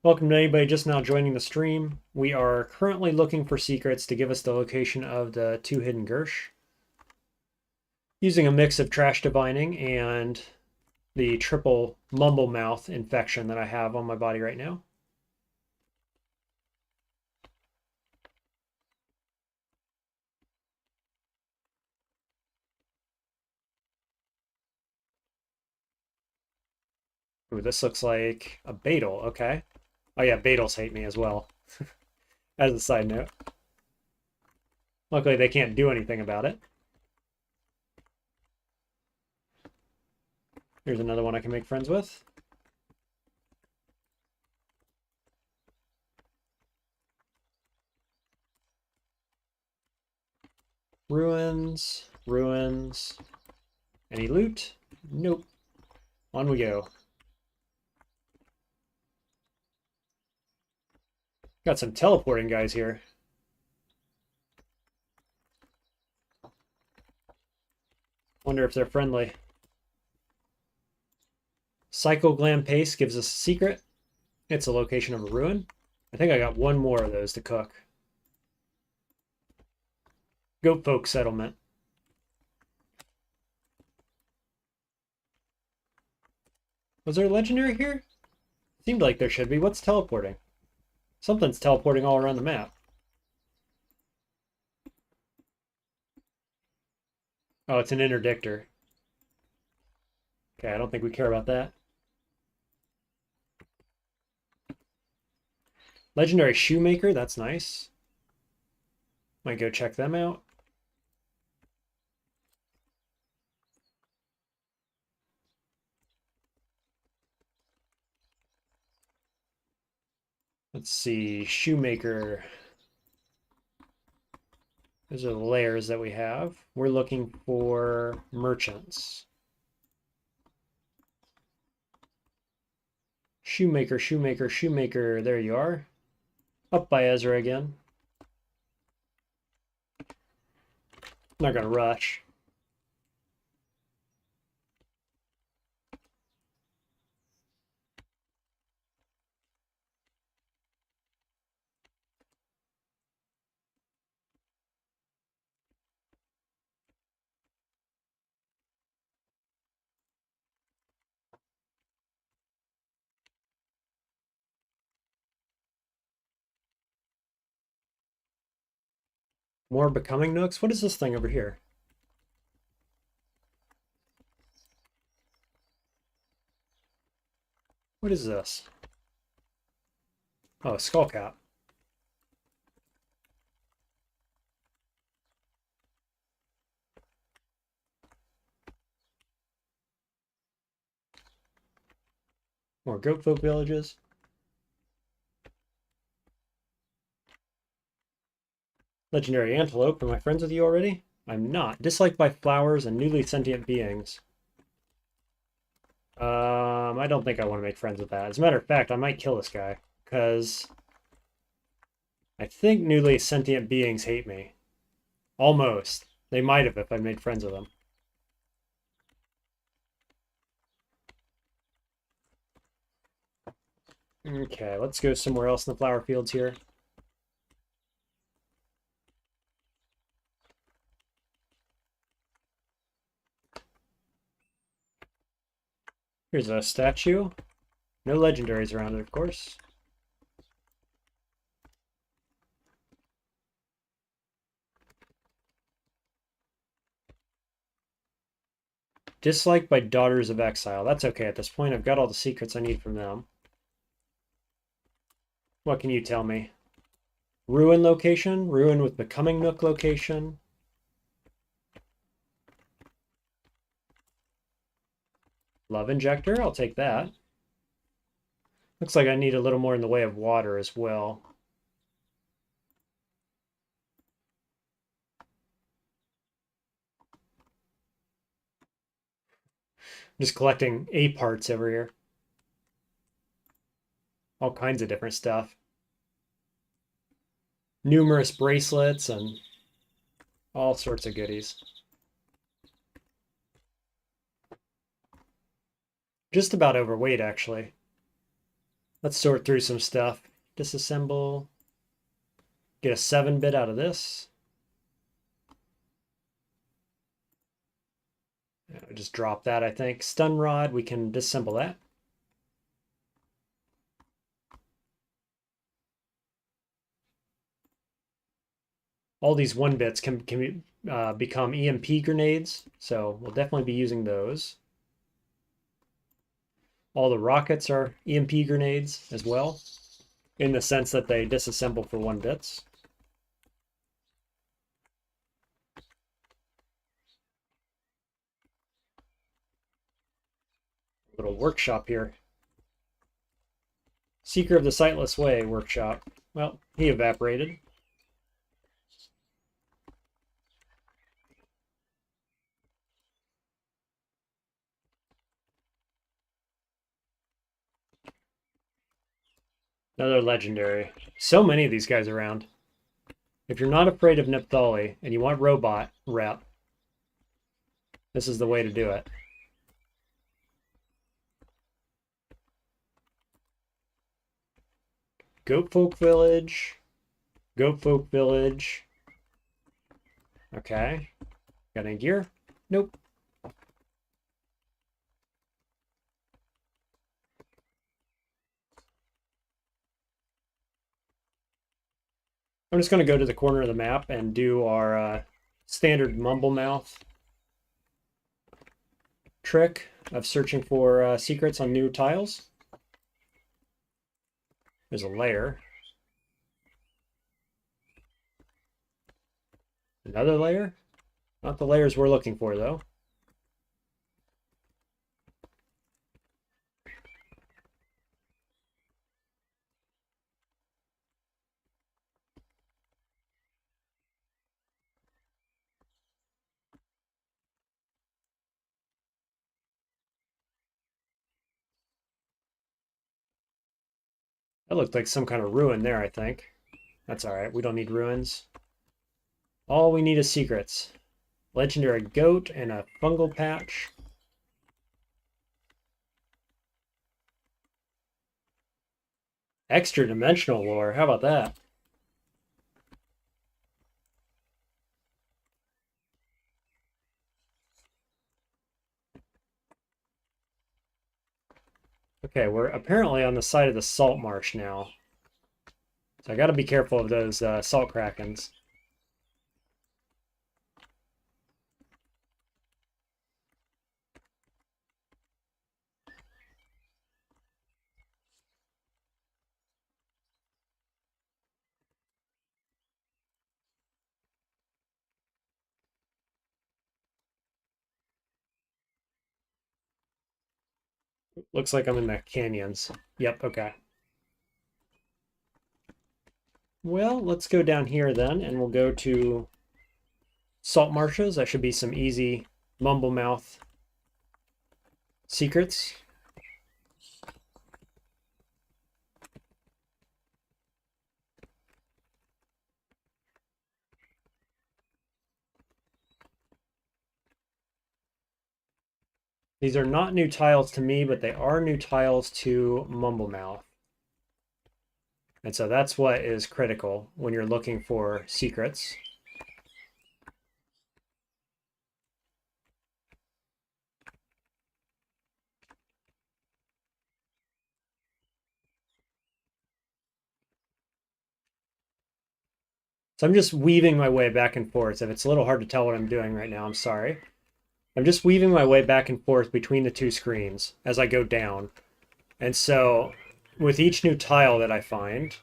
Welcome to anybody just now joining the stream. We are currently looking for secrets to give us the location of the 2 hidden Girsh. Using a mix of trash divining and the triple mumble mouth infection that I have on my body right now. Ooh, this looks like a Beetle. Okay. Oh yeah, Beetles hate me as well. As a side note. Luckily, they can't do anything about it. Here's another one I can make friends with. Ruins, ruins. Any loot? Nope. On we go. Got some teleporting guys here. Wonder if they're friendly. Psychoglam paste gives us a secret. It's a location of a ruin. I think I got one more of those to cook. Goat folk settlement. Was there a legendary here? Seemed like there should be. What's teleporting? Something's teleporting all around the map. Oh, it's an interdictor. Okay, I don't think we care about that. Legendary shoemaker, that's nice. Might go check them out. Let's see, shoemaker. Those are the layers that we have. We're looking for merchants. Shoemaker, shoemaker, shoemaker. There you are. Up by Ezra again. Not gonna rush. More becoming nooks. What is this thing over here? What is this? Oh, a skull cap. More goat folk villages. Legendary antelope. Am I friends with you already? I'm not. Disliked by flowers and newly sentient beings. I don't think I want to make friends with that. As a matter of fact, I might kill this guy, because I think newly sentient beings hate me. Almost. They might have if I made friends with them. Okay, let's go somewhere else in the flower fields here. Here's a statue. No legendaries around it, of course. Disliked by Daughters of Exile. That's okay at this point. I've got all the secrets I need from them. What can you tell me? Ruin location? Ruin with becoming nook location? Love injector? I'll take that. Looks like I need a little more in the way of water as well. Just collecting A parts over here. All kinds of different stuff. Numerous bracelets and all sorts of goodies. Just about overweight, actually. Let's sort through some stuff. Disassemble. Get a 7-bit out of this. Just drop that, I think. Stun rod, we can disassemble that. All these 1-bits can become EMP grenades, so we'll definitely be using those. All the rockets are EMP grenades as well, in the sense that they disassemble for 1 bits. Little workshop here. Seeker of the Sightless Way workshop. Well, he evaporated. Another legendary. So many of these guys around. If you're not afraid of Nephilim and you want robot rep, this is the way to do it. Goat Folk Village. Goat Folk Village. Okay. Got any gear? Nope. I'm just going to go to the corner of the map and do our standard mumble mouth trick of searching for secrets on new tiles. There's a layer. Another layer? Not the layers we're looking for, though. That looked like some kind of ruin there, I think. That's all right. We don't need ruins. All we need is secrets. Legendary goat and a fungal patch. Extra dimensional lore. How about that? Okay, we're apparently on the side of the salt marsh now. So I got to be careful of those salt krakens. Looks like I'm in the canyons. Yep, okay. Well, let's go down here then, and we'll go to salt marshes. That should be some easy mumble mouth secrets. These are not new tiles to me, but they are new tiles to Mumblemouth. And so that's what is critical when you're looking for secrets. So I'm just weaving my way back and forth. If it's a little hard to tell what I'm doing right now, I'm sorry. I'm just weaving my way back and forth between the two screens as I go down. And so with each new tile that I find,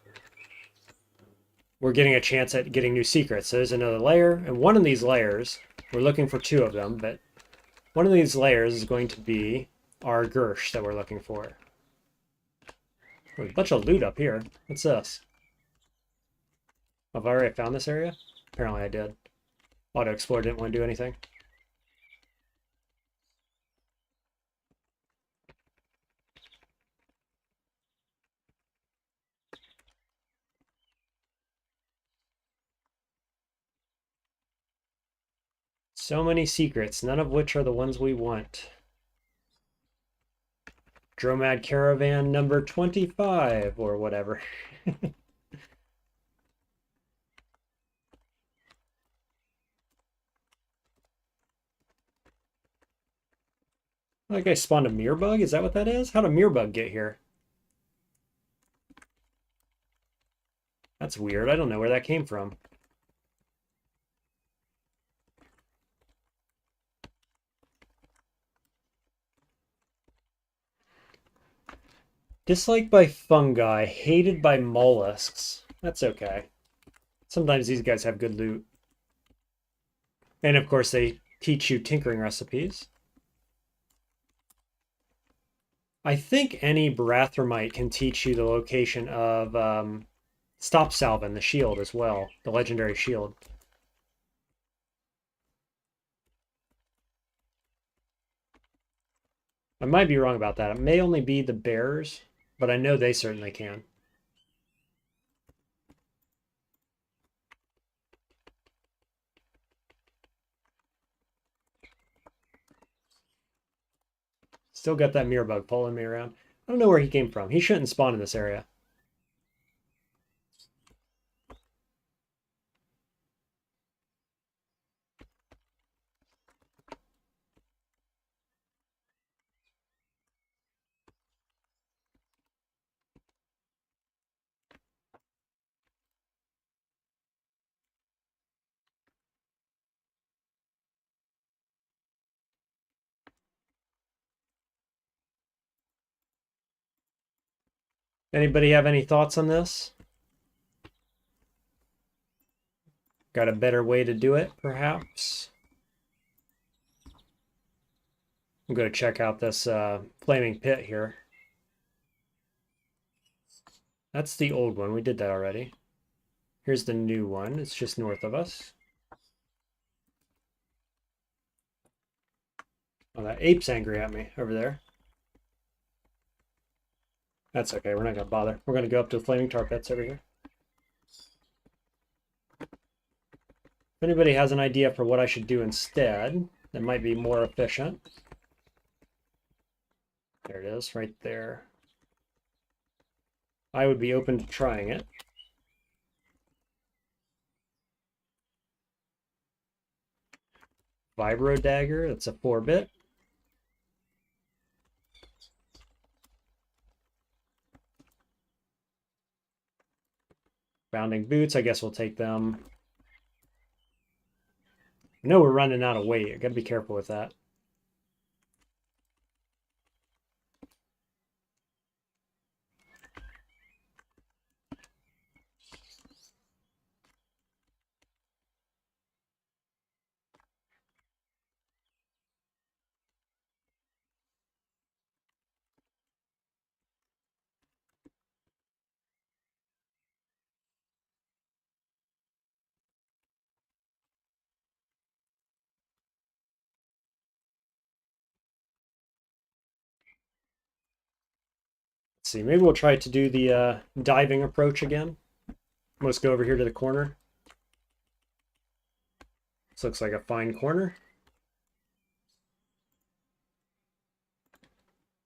we're getting a chance at getting new secrets. So there's another layer, and one of these layers, we're looking for 2 of them, but one of these layers is going to be our Girsh that we're looking for. There's a bunch of loot up here. What's this? Have I already found this area? Apparently I did. Auto Explore didn't want to do anything. So many secrets, none of which are the ones we want. Dromad Caravan number 25 or whatever. That guy spawned a mirror bug? Is that what that is? How'd a mirror bug get here? That's weird. I don't know where that came from. Disliked by fungi, hated by mollusks. That's okay. Sometimes these guys have good loot. And of course they teach you tinkering recipes. I think any Barathramite can teach you the location of Stop Salvin, the shield as well. The legendary shield. I might be wrong about that. It may only be the bears, but I know they certainly can. Still got that mirror bug following me around. I don't know where he came from. He shouldn't spawn in this area. Anybody have any thoughts on this? Got a better way to do it, perhaps? I'm going to check out this flaming pit here. That's the old one. We did that already. Here's the new one. It's just north of us. Oh, that ape's angry at me over there. That's okay. We're not going to bother. We're going to go up to the flaming tar pits over here. If anybody has an idea for what I should do instead, that might be more efficient. There it is, right there. I would be open to trying it. Vibro dagger, that's a 4-bit. Bounding boots, I guess we'll take them. I know we're running out of weight. I gotta be careful with that. Let's see, maybe we'll try to do the diving approach again. Let's go over here to the corner. This looks like a fine corner.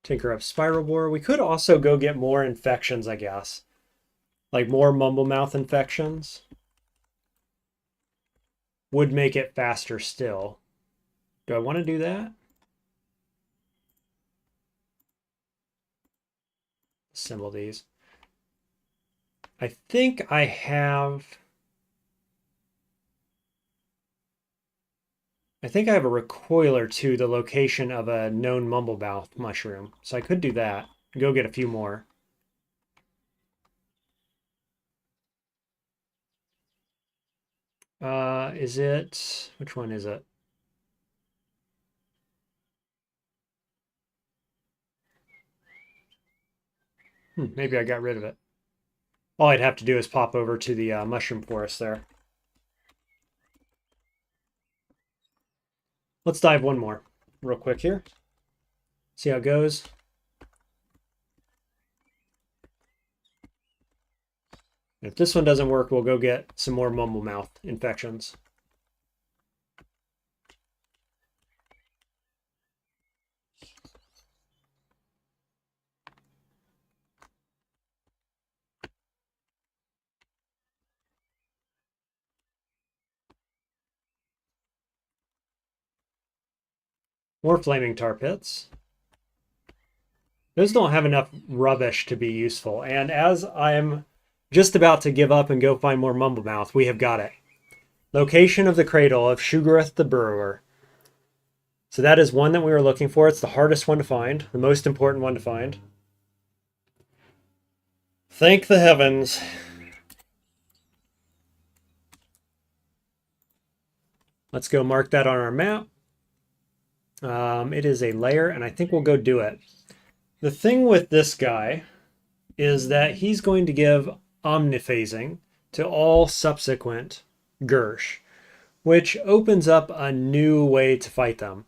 Tinker up spiral borer. We could also go get more infections, I guess. Like more mumble-mouth infections. Would make it faster still. Do I want to do that? Assemble these. I think I have... I think I have a recoiler to the location of a known mumble-mouth mushroom. So I could do that. Go get a few more. Is it... Which one is it? Maybe I got rid of it. All I'd have to do is pop over to the mushroom forest there. Let's dive one more real quick here. See how it goes. If this one doesn't work, we'll go get some more mumble-mouth infections. More flaming tar pits. Those don't have enough rubbish to be useful. And as I'm just about to give up and go find more mumble-mouth, we have got it. Location of the cradle of Shug'ruith the Burrower. So that is one that we were looking for. It's the hardest one to find, the most important one to find. Thank the heavens. Let's go mark that on our map. It is a layer, and I think we'll go do it. The thing with this guy is that he's going to give omniphasing to all subsequent Girsh, which opens up a new way to fight them.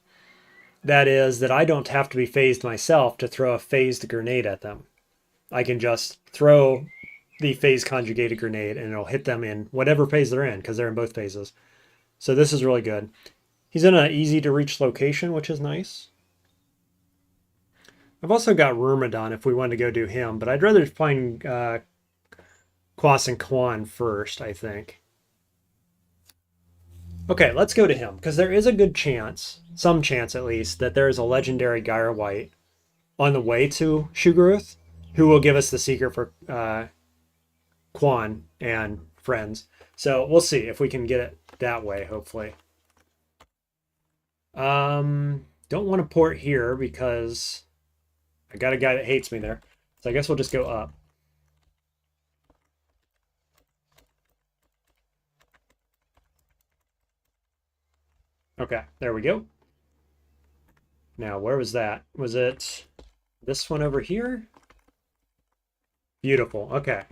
That is, that I don't have to be phased myself to throw a phased grenade at them. I can just throw the phase conjugated grenade and it'll hit them in whatever phase they're in, because they're in both phases. So this is really good. He's in an easy to reach location, which is nice. I've also got Myrmidon if we want to go do him, but I'd rather find Quas and Quan first, I think. Okay, let's go to him, because there is a good chance, some chance at least, that there is a legendary Gyre White on the way to Shug'ruith, who will give us the secret for Quan and friends. So we'll see if we can get it that way, hopefully. Don't want to port here because I got a guy that hates me there. So I guess we'll just go up. Okay, there we go. Now, where was that? Was it this one over here? Beautiful. Okay.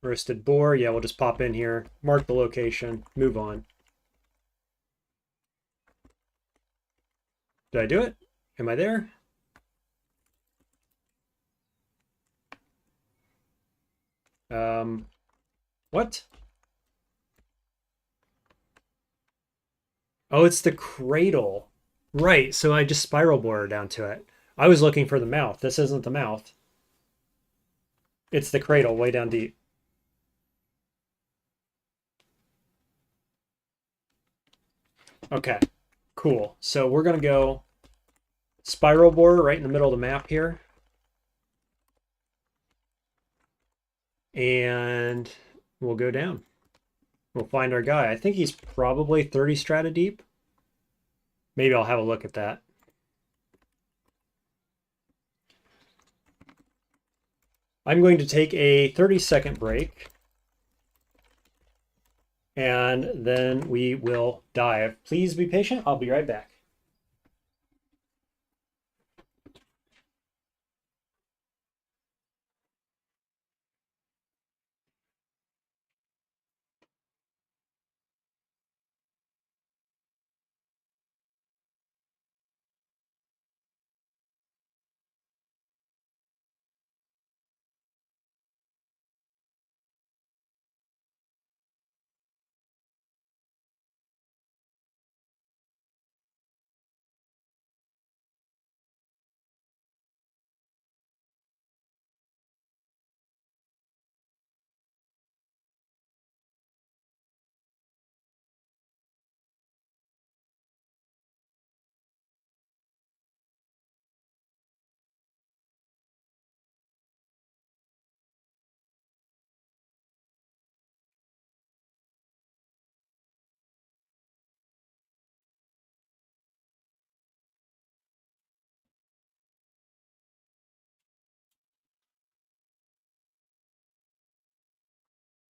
Roasted boar. Yeah, we'll just pop in here, mark the location, move on. Did I do it? Am I there? What? Oh, it's the cradle. Right, so I just spiral bored down to it. I was looking for the mouth. This isn't the mouth. It's the cradle way down deep. Okay, cool. So we're going to go spiral bore right in the middle of the map here. And we'll go down. We'll find our guy. I think he's probably 30 strata deep. Maybe I'll have a look at that. I'm going to take a 30-second break. And then we will dive. Please be patient. I'll be right back.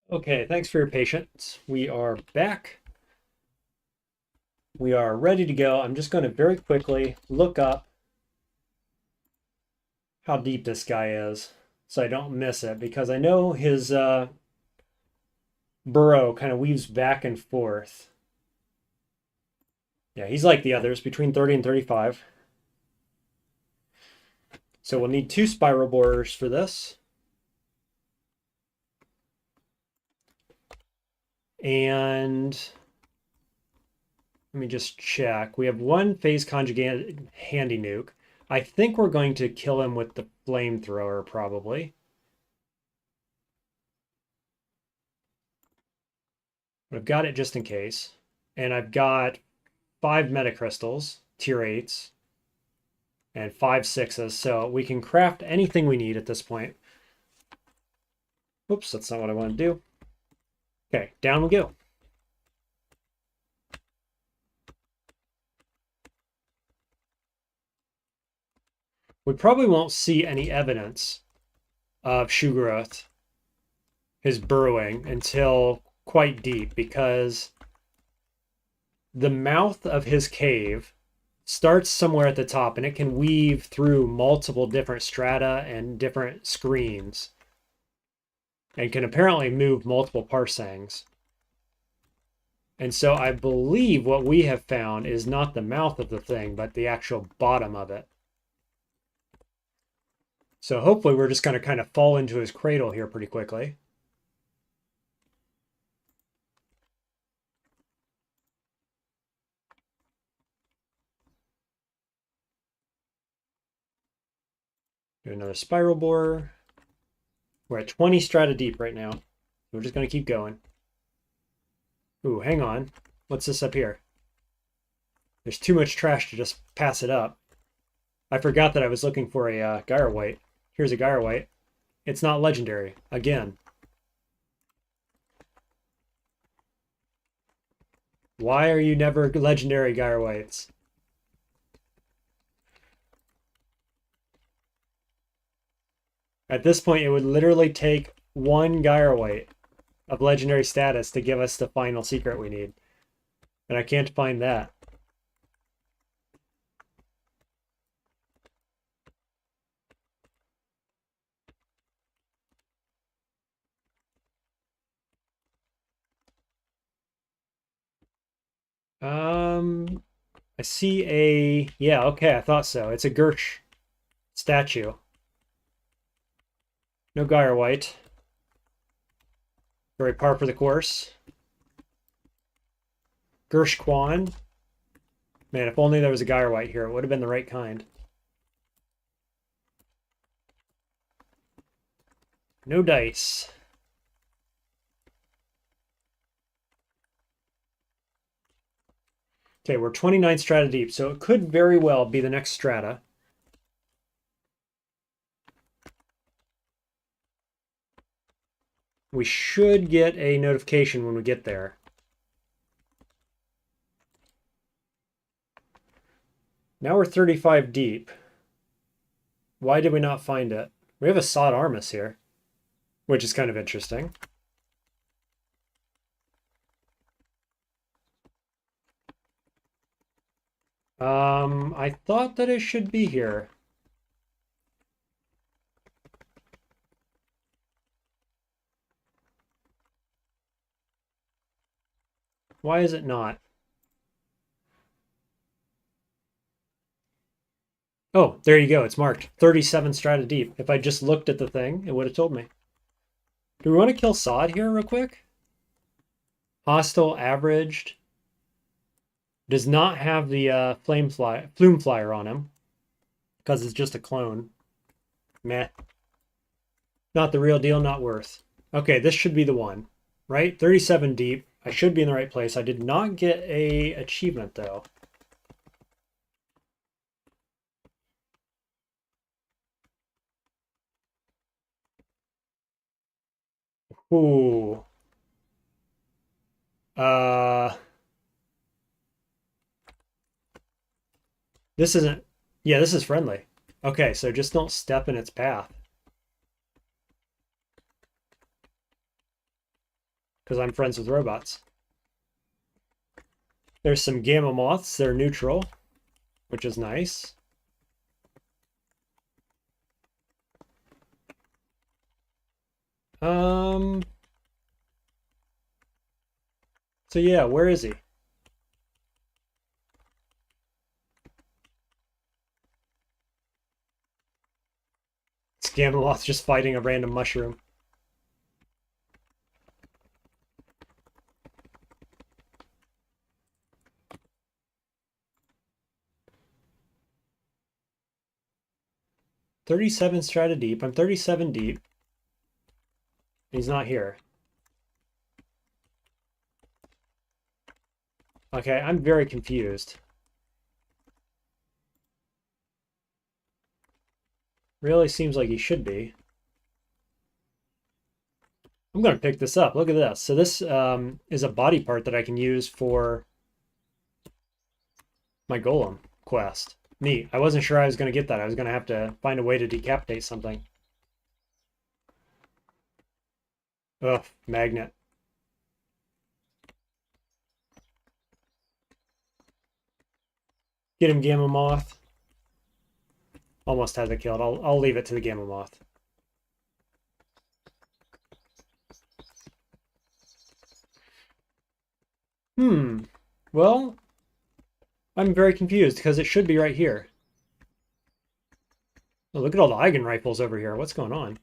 Okay, thanks for your patience. We are back. We are ready to go. I'm just going to very quickly look up how deep this guy is so I don't miss it, because I know his burrow kind of weaves back and forth. Yeah, he's like the others, between 30 and 35. So we'll need 2 spiral borers for this. And let me just check. We have 1 phase conjugated handy nuke. I think we're going to kill him with the flamethrower, probably. But I've got it just in case. And I've got 5 metacrystals, tier 8s, and 5 6s. So we can craft anything we need at this point. Oops, that's not what I want to do. Okay, down we go. We probably won't see any evidence of Shug'ruith, his burrowing, until quite deep, because the mouth of his cave starts somewhere at the top, and it can weave through multiple different strata and different screens, and can apparently move multiple parsangs. And so I believe what we have found is not the mouth of the thing, but the actual bottom of it. So hopefully we're just going to kind of fall into his cradle here pretty quickly. Do another spiral borer. We're at 20 strata deep right now. We're just going to keep going. Ooh, hang on. What's this up here? There's too much trash to just pass it up. I forgot that I was looking for a Gyrewhite. Here's a Gyrewhite. It's not legendary. Again. Why are you never legendary Gyrewhites? At this point, it would literally take one Gyrewhite of legendary status to give us the final secret we need. And I can't find that. I see a... Yeah, okay, I thought so. It's a Girsh statue. No Gyrewhite. Very par for the course. Girsh Quan. Man, if only there was a Gyrewhite here, it would have been the right kind. No dice. Okay, we're 29 strata deep, so it could very well be the next strata. We should get a notification when we get there. Now we're 35 deep. Why did we not find it? We have a Sod Armus here, which is kind of interesting. I thought that it should be here. Why is it not? Oh, there you go. It's marked 37 strata deep. If I just looked at the thing, it would have told me. Do we want to kill Sod here real quick? Hostile averaged. Does not have the Flume Flyer on him, because it's just a clone. Meh. Not the real deal, not worth. Okay, this should be the one, right? 37 deep. I should be in the right place. I did not get a achievement, though. Ooh. This isn't... Yeah, this is friendly. Okay, so just don't step in its path. Because I'm friends with robots. There's some Gamma Moths. They're neutral, which is nice. So yeah, where is he? It's Gamma Moth just fighting a random mushroom. $37 strata deep. I'm 37 deep. He's not here. Okay, I'm very confused. Really seems like he should be. I'm going to pick this up. Look at this. So this is a body part that I can use for my golem quest. Neat. I wasn't sure I was going to get that. I was going to have to find a way to decapitate something. Ugh, magnet. Get him, Gamma Moth. Almost has it killed. I'll leave it to the Gamma Moth. Well, I'm very confused because it should be right here. Oh, look at all the Eigen rifles over here. What's going on?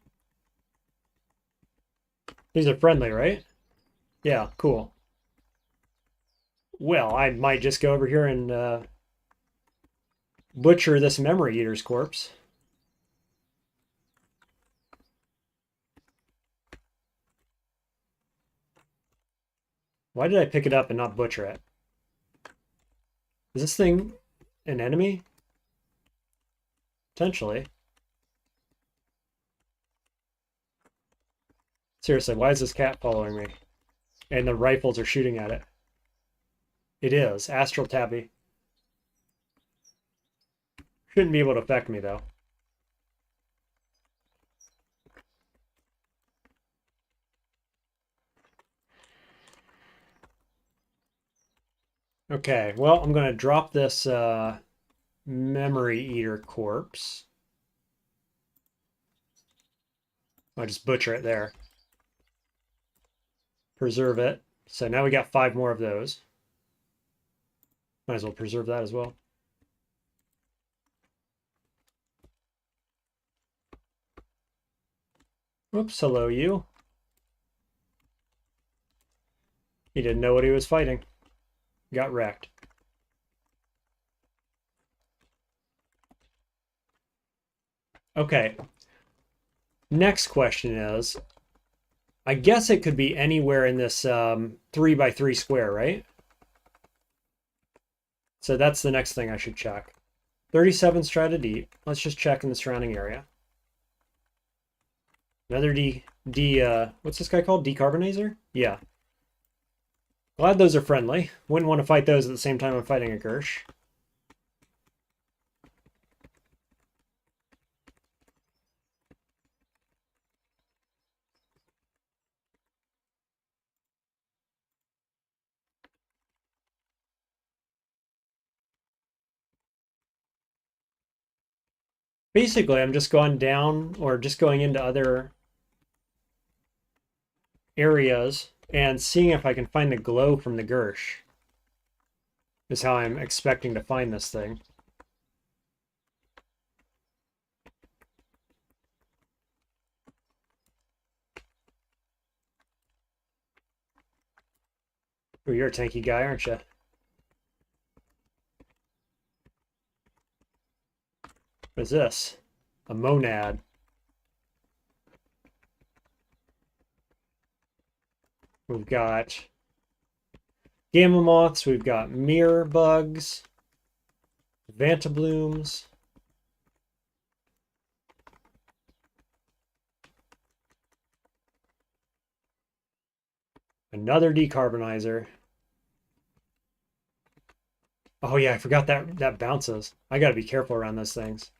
These are friendly, right? Yeah, cool. Well, I might just go over here and butcher this Memory Eater's corpse. Why did I pick it up and not butcher it? Is this thing an enemy? Potentially. Seriously, why is this cat following me? And the rifles are shooting at it. It is. Astral Tabby. Shouldn't be able to affect me, though. Okay, well, I'm going to drop this Memory Eater corpse. I'll just butcher it there. Preserve it. So now we got 5 more of those. Might as well preserve that as well. Oops, hello you. He didn't know what he was fighting. Got wrecked. Okay. Next question is, I guess it could be anywhere in this 3x3 square, right? So that's the next thing I should check. 37 strata deep. Let's just check in the surrounding area. Another what's this guy called? Decarbonizer? Yeah. Glad those are friendly. Wouldn't want to fight those at the same time I'm fighting a Girsh. Basically, I'm just going down or just going into other areas and seeing if I can find the glow from the Girsh. Is how I'm expecting to find this thing. Oh, you're a tanky guy, aren't you? What is this? A monad. We've got gamma moths. We've got mirror bugs. Vantablooms. Another decarbonizer. Oh yeah, I forgot that bounces. I gotta be careful around those things.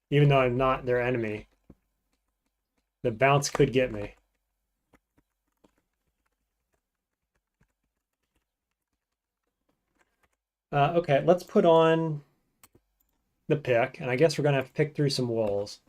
Even though I'm not their enemy. The bounce could get me. Okay, let's put on the pick, and I guess we're gonna have to pick through some walls.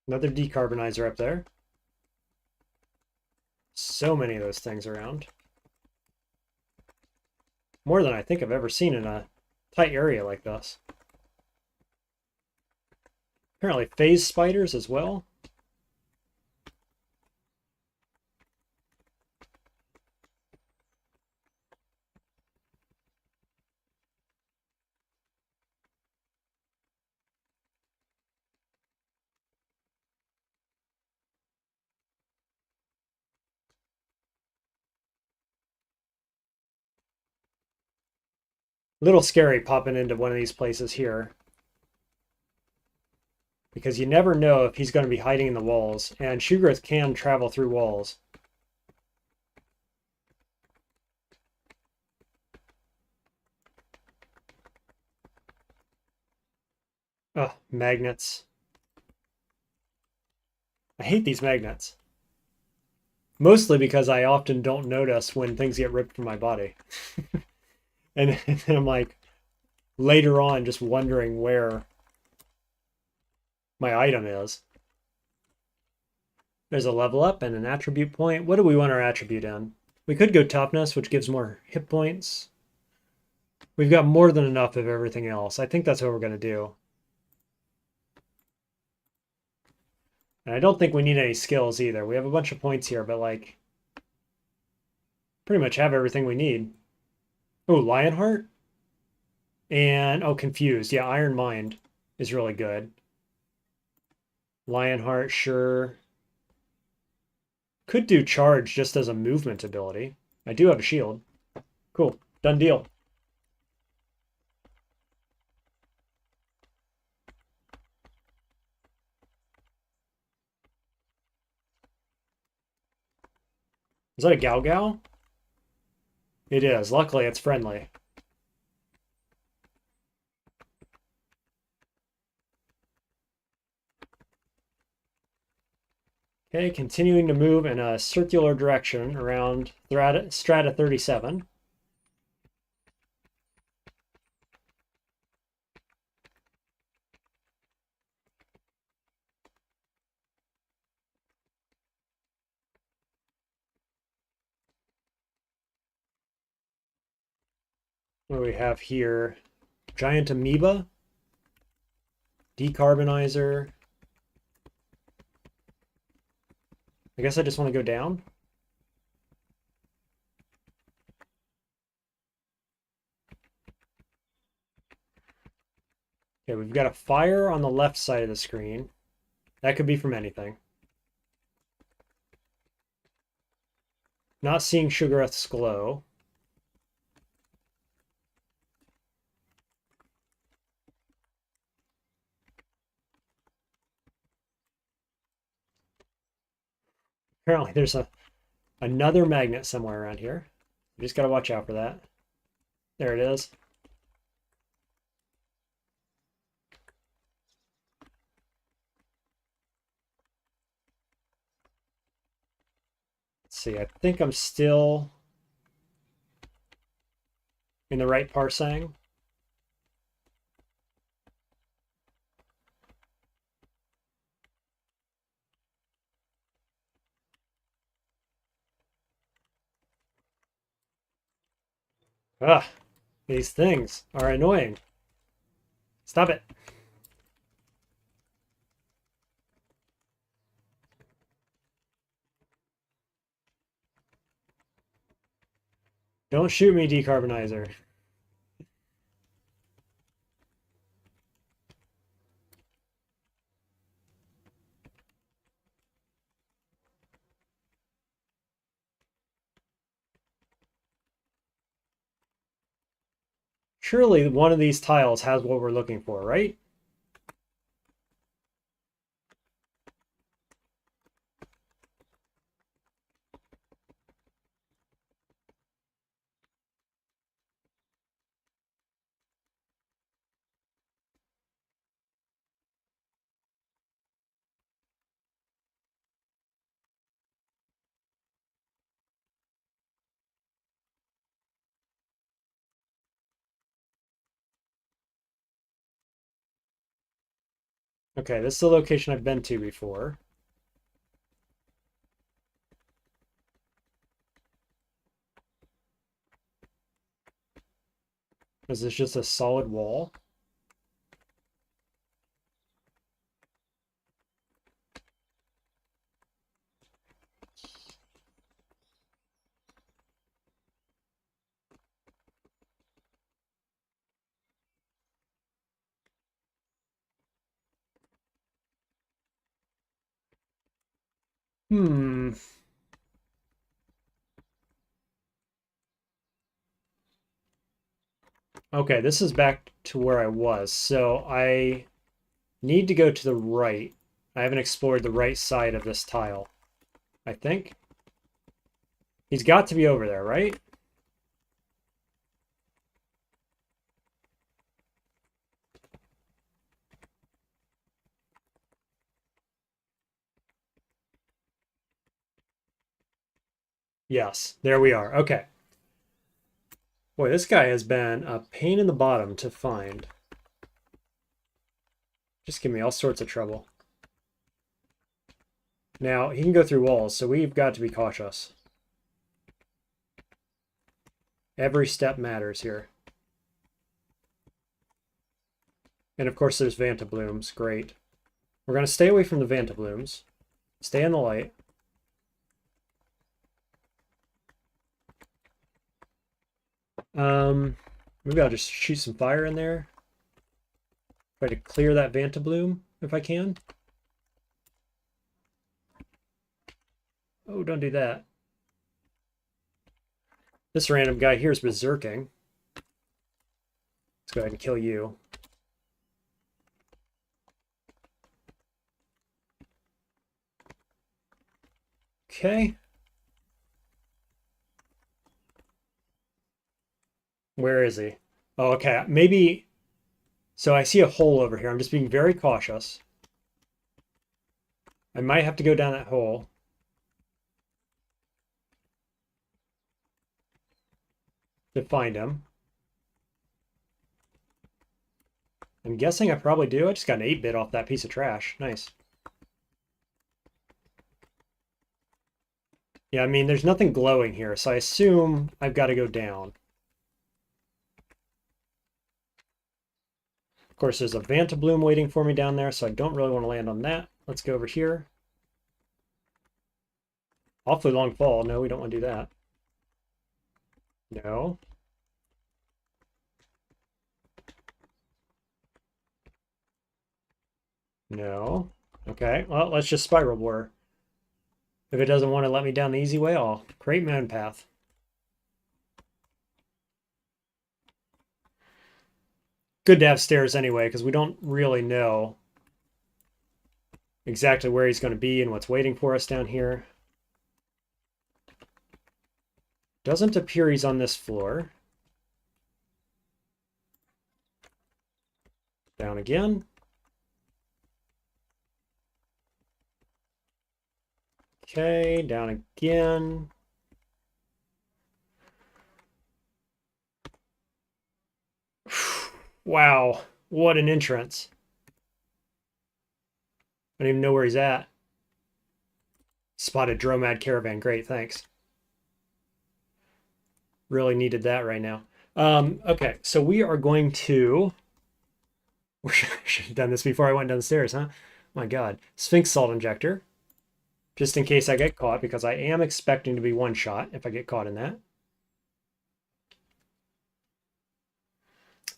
Another decarbonizer up there. So many of those things around. More than I think I've ever seen in a tight area like this. Apparently phase spiders as well. Little scary popping into one of these places here. Because you never know if he's going to be hiding in the walls. And Shug'ruith can travel through walls. Ugh, magnets. I hate these magnets. Mostly because I often don't notice when things get ripped from my body. and then I'm like, later on, just wondering where my item is. There's a level up and an attribute point. What do we want our attribute in? We could go toughness, which gives more hit points. We've got more than enough of everything else. I think that's what we're going to do. And I don't think we need any skills either. We have a bunch of points here, but like, pretty much have everything we need. Oh, Lionheart? And, oh, Confused. Yeah, Iron Mind is really good. Lionheart, sure. Could do Charge just as a movement ability. I do have a shield. Cool. Done deal. Is that a Gao Gao? It is. Luckily, it's friendly. Okay, continuing to move in a circular direction around Strata 37. What do we have here? Giant Amoeba. Decarbonizer. I guess I just want to go down. Okay, we've got a fire on the left side of the screen. That could be from anything. Not seeing Shug'ruith's glow. Apparently there's another magnet somewhere around here. You just got to watch out for that. There it is. Let's see, I think I'm still in the right parsang. Ah, these things are annoying. Stop it. Don't shoot me, Decarbonizer. Surely one of these tiles has what we're looking for, right? Okay, this is the location I've been to before. Is this just a solid wall? Hmm. Okay, this is back to where I was. So I need to go to the right. I haven't explored the right side of this tile, I think. He's got to be over there, right? Yes, there we are. Okay. Boy, this guy has been a pain in the bottom to find. Just give me all sorts of trouble. Now, he can go through walls, so we've got to be cautious. Every step matters here. And of course, there's Vantablooms. Great. We're going to stay away from the Vantablooms. Stay in the light. Maybe I'll just shoot some fire in there. Try to clear that Vantabloom if I can. Oh, don't do that. This random guy here is berserking. Let's go ahead and kill you. Okay. Where is he? Oh, okay. Maybe... So I see a hole over here. I'm just being very cautious. I might have to go down that hole. To find him. I'm guessing I probably do. I just got an 8-bit off that piece of trash. Nice. Yeah, I mean, there's nothing glowing here, so I assume I've got to go down. Of course, there's a Vantabloom waiting for me down there, so I don't really want to land on that. Let's go over here. Awfully long fall. No, we don't want to do that. No. No. Okay, well, let's just spiral bore. If it doesn't want to let me down the easy way, I'll create my own path. Good to have stairs anyway, because we don't really know exactly where he's going to be and what's waiting for us down here. Doesn't appear he's on this floor. Down again. Okay, down again. Wow, what an entrance. I don't even know where he's at. Spotted Dromad Caravan. Great, thanks. Really needed that right now. Okay, so we are going to... I should have done this before I went down the stairs, huh? My God. Sphinx Salt Injector. Just in case I get caught, because I am expecting to be one-shot if I get caught in that.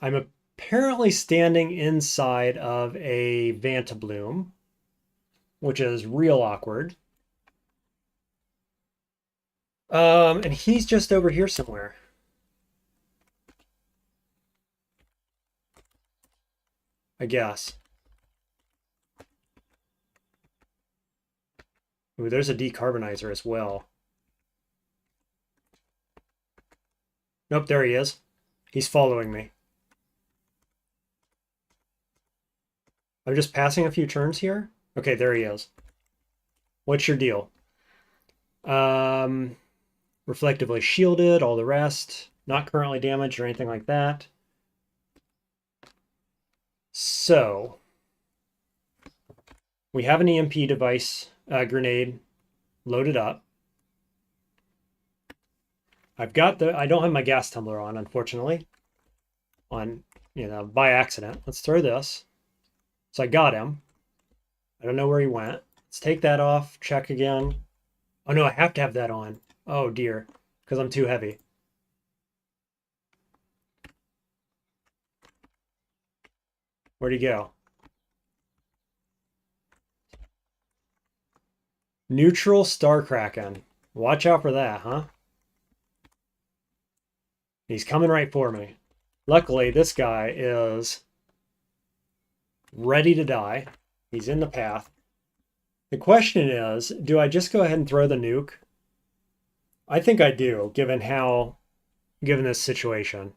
I'm apparently standing inside of a Vantabloom, which is real awkward. And he's just over here somewhere. I guess. Ooh, there's a decarbonizer as well. Nope, there he is. He's following me. I'm just passing a few turns here. Okay, there he is. What's your deal? Reflectively shielded, all the rest. Not currently damaged or anything like that. So, we have an EMP device, grenade loaded up. I don't have my gas tumbler on, unfortunately. By accident. Let's throw this. So I got him. I don't know where he went. Let's take that off, check again. Oh no, I have to have that on. Oh dear, because I'm too heavy. Where'd he go? Neutral Star Kraken. Watch out for that, huh? He's coming right for me. Luckily, this guy is ready to die. He's in the path. The question is, do I just go ahead and throw the nuke? I think I do, given this situation.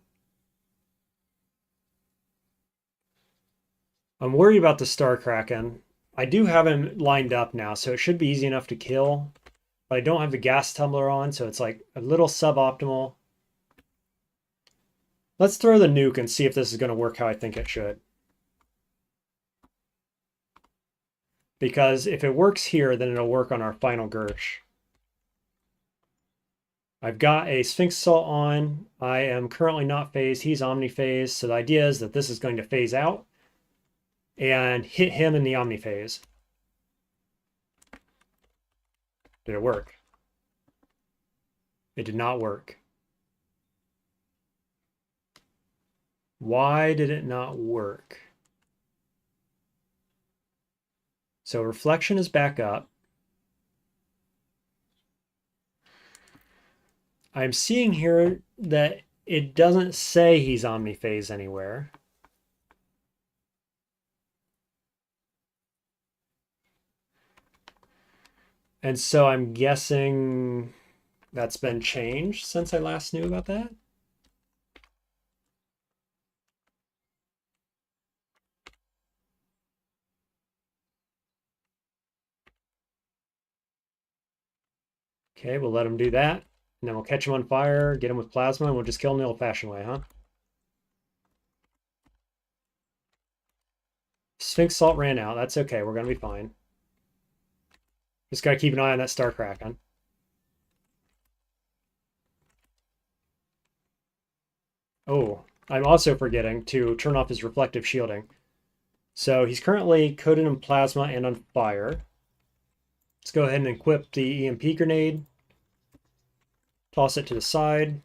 I'm worried about the Star Kraken. I do have him lined up now, so it should be easy enough to kill. But I don't have the gas tumbler on, so it's like a little suboptimal. Let's throw the nuke and see if this is going to work how I think it should. Because if it works here, then it'll work on our final Girsh. I've got a Sphinx Assault on. I am currently not phased. He's omniphased. So the idea is that this is going to phase out and hit him in the omniphase. Did it work? It did not work. Why did it not work? So reflection is back up. I'm seeing here that it doesn't say he's omniphase anywhere. And so I'm guessing that's been changed since I last knew about that. Okay, we'll let him do that. And then we'll catch him on fire, get him with plasma, and we'll just kill him the old-fashioned way, huh? Sphinx Salt ran out. That's okay. We're going to be fine. Just got to keep an eye on that Star Kraken. Oh, I'm also forgetting to turn off his reflective shielding. So he's currently coated in plasma and on fire. Let's go ahead and equip the EMP grenade. Toss it to the side.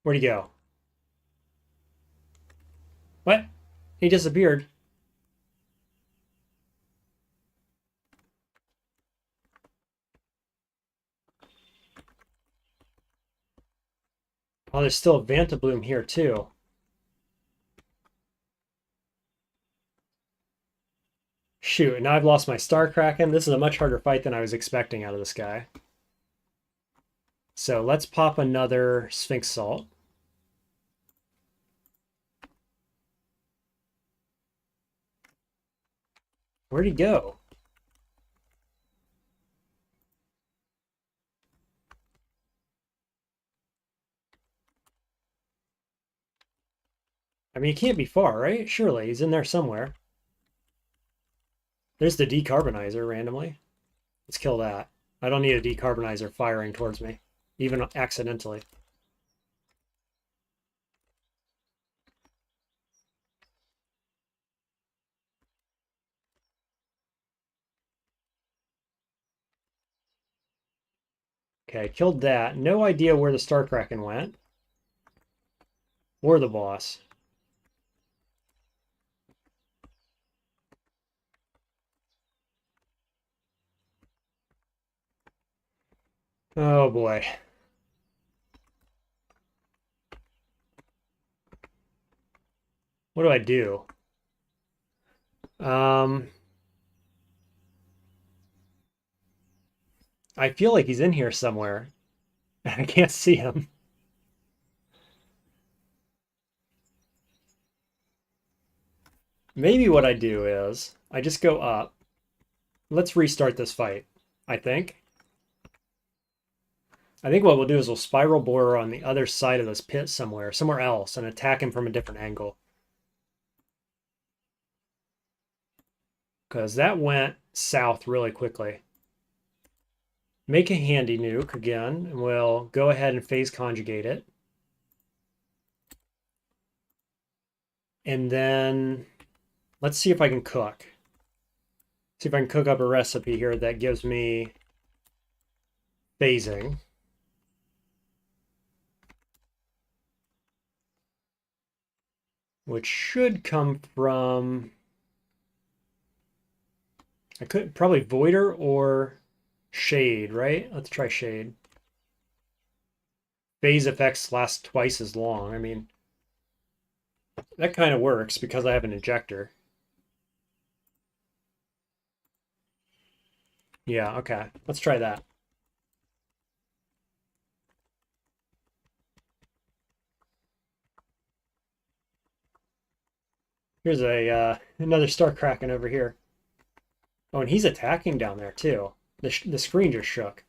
Where'd he go? What? He disappeared. Oh, there's still a Vanta Bloom here too. Shoot, now I've lost my Star Kraken. This is a much harder fight than I was expecting out of this guy. So let's pop another Sphinx Salt. Where'd he go? I mean, he can't be far, right? Surely, he's in there somewhere. There's the decarbonizer randomly. Let's kill that. I don't need a decarbonizer firing towards me, even accidentally. Okay, killed that. No idea where the Star Kraken went. Or the boss. Oh boy. What do I do? I feel like he's in here somewhere. And I can't see him. Maybe what I do is I just go up. Let's restart this fight, I think. I think what we'll do is we'll spiral borer on the other side of this pit somewhere else, and attack him from a different angle. Because that went south really quickly. Make a handy nuke again, and we'll go ahead and phase conjugate it. And then let's see if I can cook. See if I can cook up a recipe here that gives me phasing. Which should come from... I could probably Voider or Shade, right? Let's try shade. Phase effects last twice as long. I mean, that kind of works because I have an injector. Yeah, okay. Let's try that. Here's a another star kraken over here. Oh, and he's attacking down there too. The screen just shook.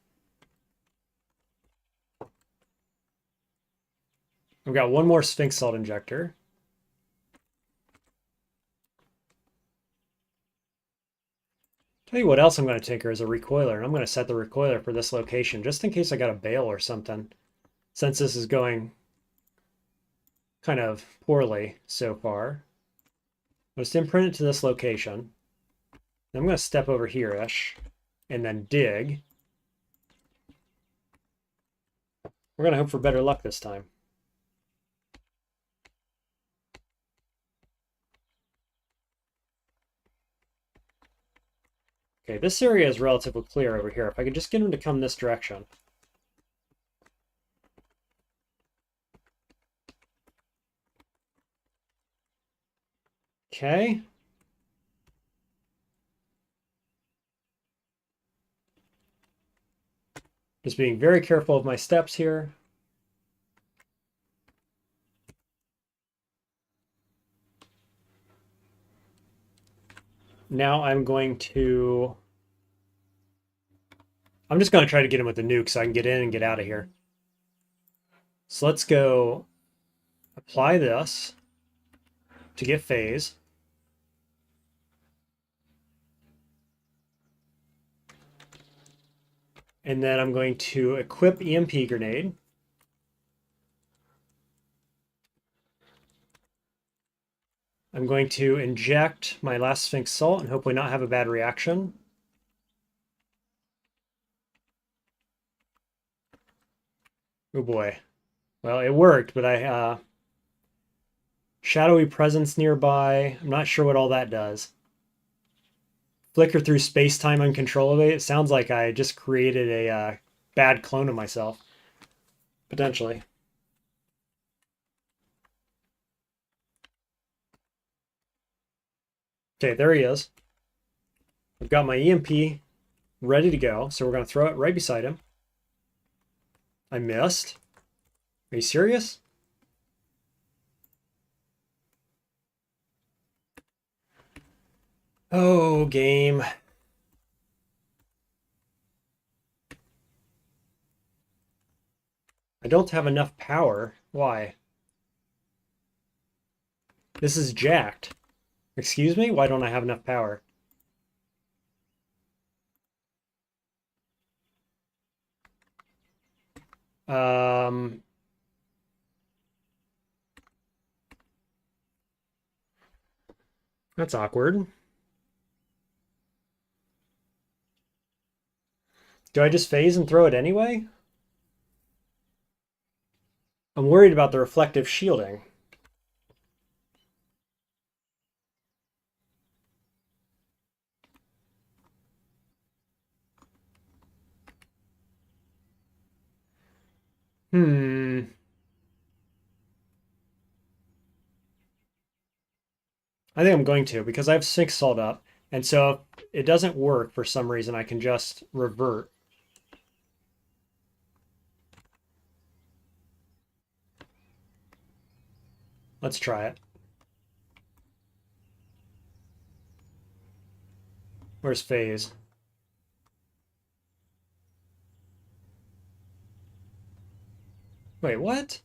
I've got one more Sphinx Salt injector. Tell you what else I'm going to tinker is a recoiler. And I'm going to set the recoiler for this location just in case I got a bail or something. Since this is going kind of poorly so far. I'll just imprint it to this location. Then I'm going to step over here-ish and then dig. We're going to hope for better luck this time. Okay, this area is relatively clear over here. If I could just get him to come this direction. Okay. Just being very careful of my steps here. Now I'm just going to try to get him with the nuke so I can get in and get out of here. So let's go apply this to get phase. And then I'm going to equip EMP grenade. I'm going to inject my last Sphinx Salt and hopefully not have a bad reaction. Oh boy. Well, it worked, but I shadowy presence nearby. I'm not sure what all that does. Flicker through space-time uncontrollably. It sounds like I just created a bad clone of myself. Potentially. Okay, there he is. I've got my EMP ready to go, so we're going to throw it right beside him. I missed. Are you serious? Oh, game. I don't have enough power. Why? This is jacked. Excuse me? Why don't I have enough power? That's awkward. Do I just phase and throw it anyway? I'm worried about the reflective shielding. I think I'm going to because I have Sphinx Salt up. And so if it doesn't work for some reason, I can just revert. Let's try it. Where's phase? Wait, what?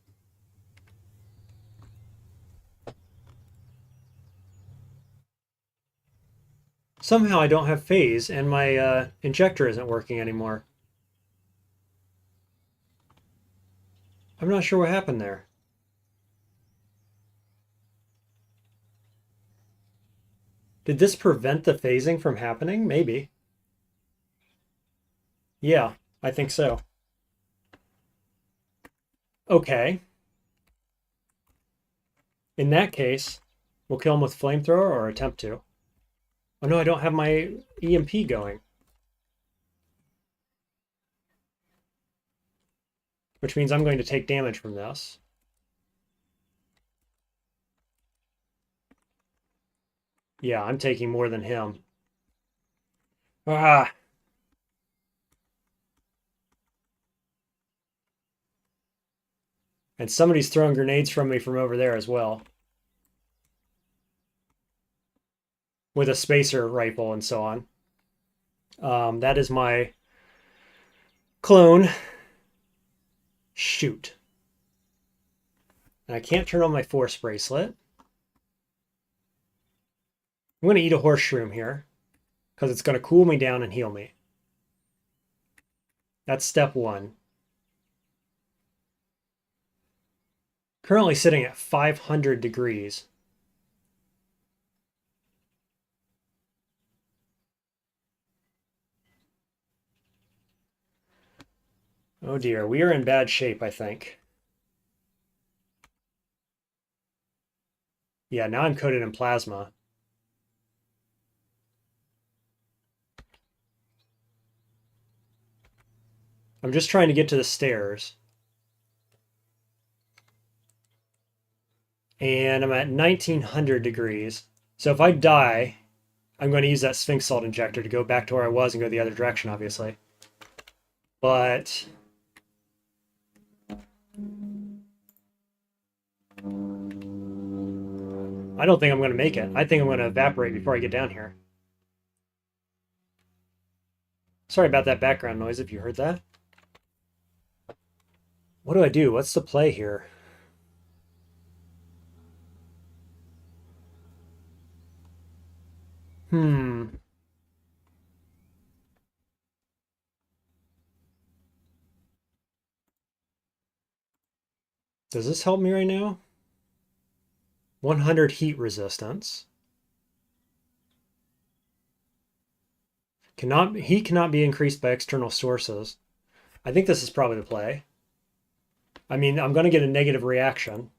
Somehow I don't have phase and my injector isn't working anymore. I'm not sure what happened there. Did this prevent the phasing from happening? Maybe. Yeah, I think so. Okay. In that case, we'll kill him with flamethrower or attempt to. Oh no, I don't have my EMP going. which means I'm going to take damage from this. Yeah, I'm taking more than him. Ah! And somebody's throwing grenades from me from over there as well. With a spacer rifle and so on. That is my clone. Shoot. And I can't turn on my force bracelet. I'm going to eat a horse shroom here, because it's going to cool me down and heal me. That's step one. Currently sitting at 500 degrees. Oh dear, we are in bad shape, I think. Yeah, now I'm coated in plasma. I'm just trying to get to the stairs. And I'm at 1900 degrees. So if I die, I'm going to use that Sphinx Salt injector to go back to where I was and go the other direction, obviously. But I don't think I'm going to make it. I think I'm going to evaporate before I get down here. Sorry about that background noise if you heard that. What do I do? What's the play here? Does this help me right now? 100 heat resistance. Heat cannot be increased by external sources. I think this is probably the play. I mean, I'm going to get a negative reaction.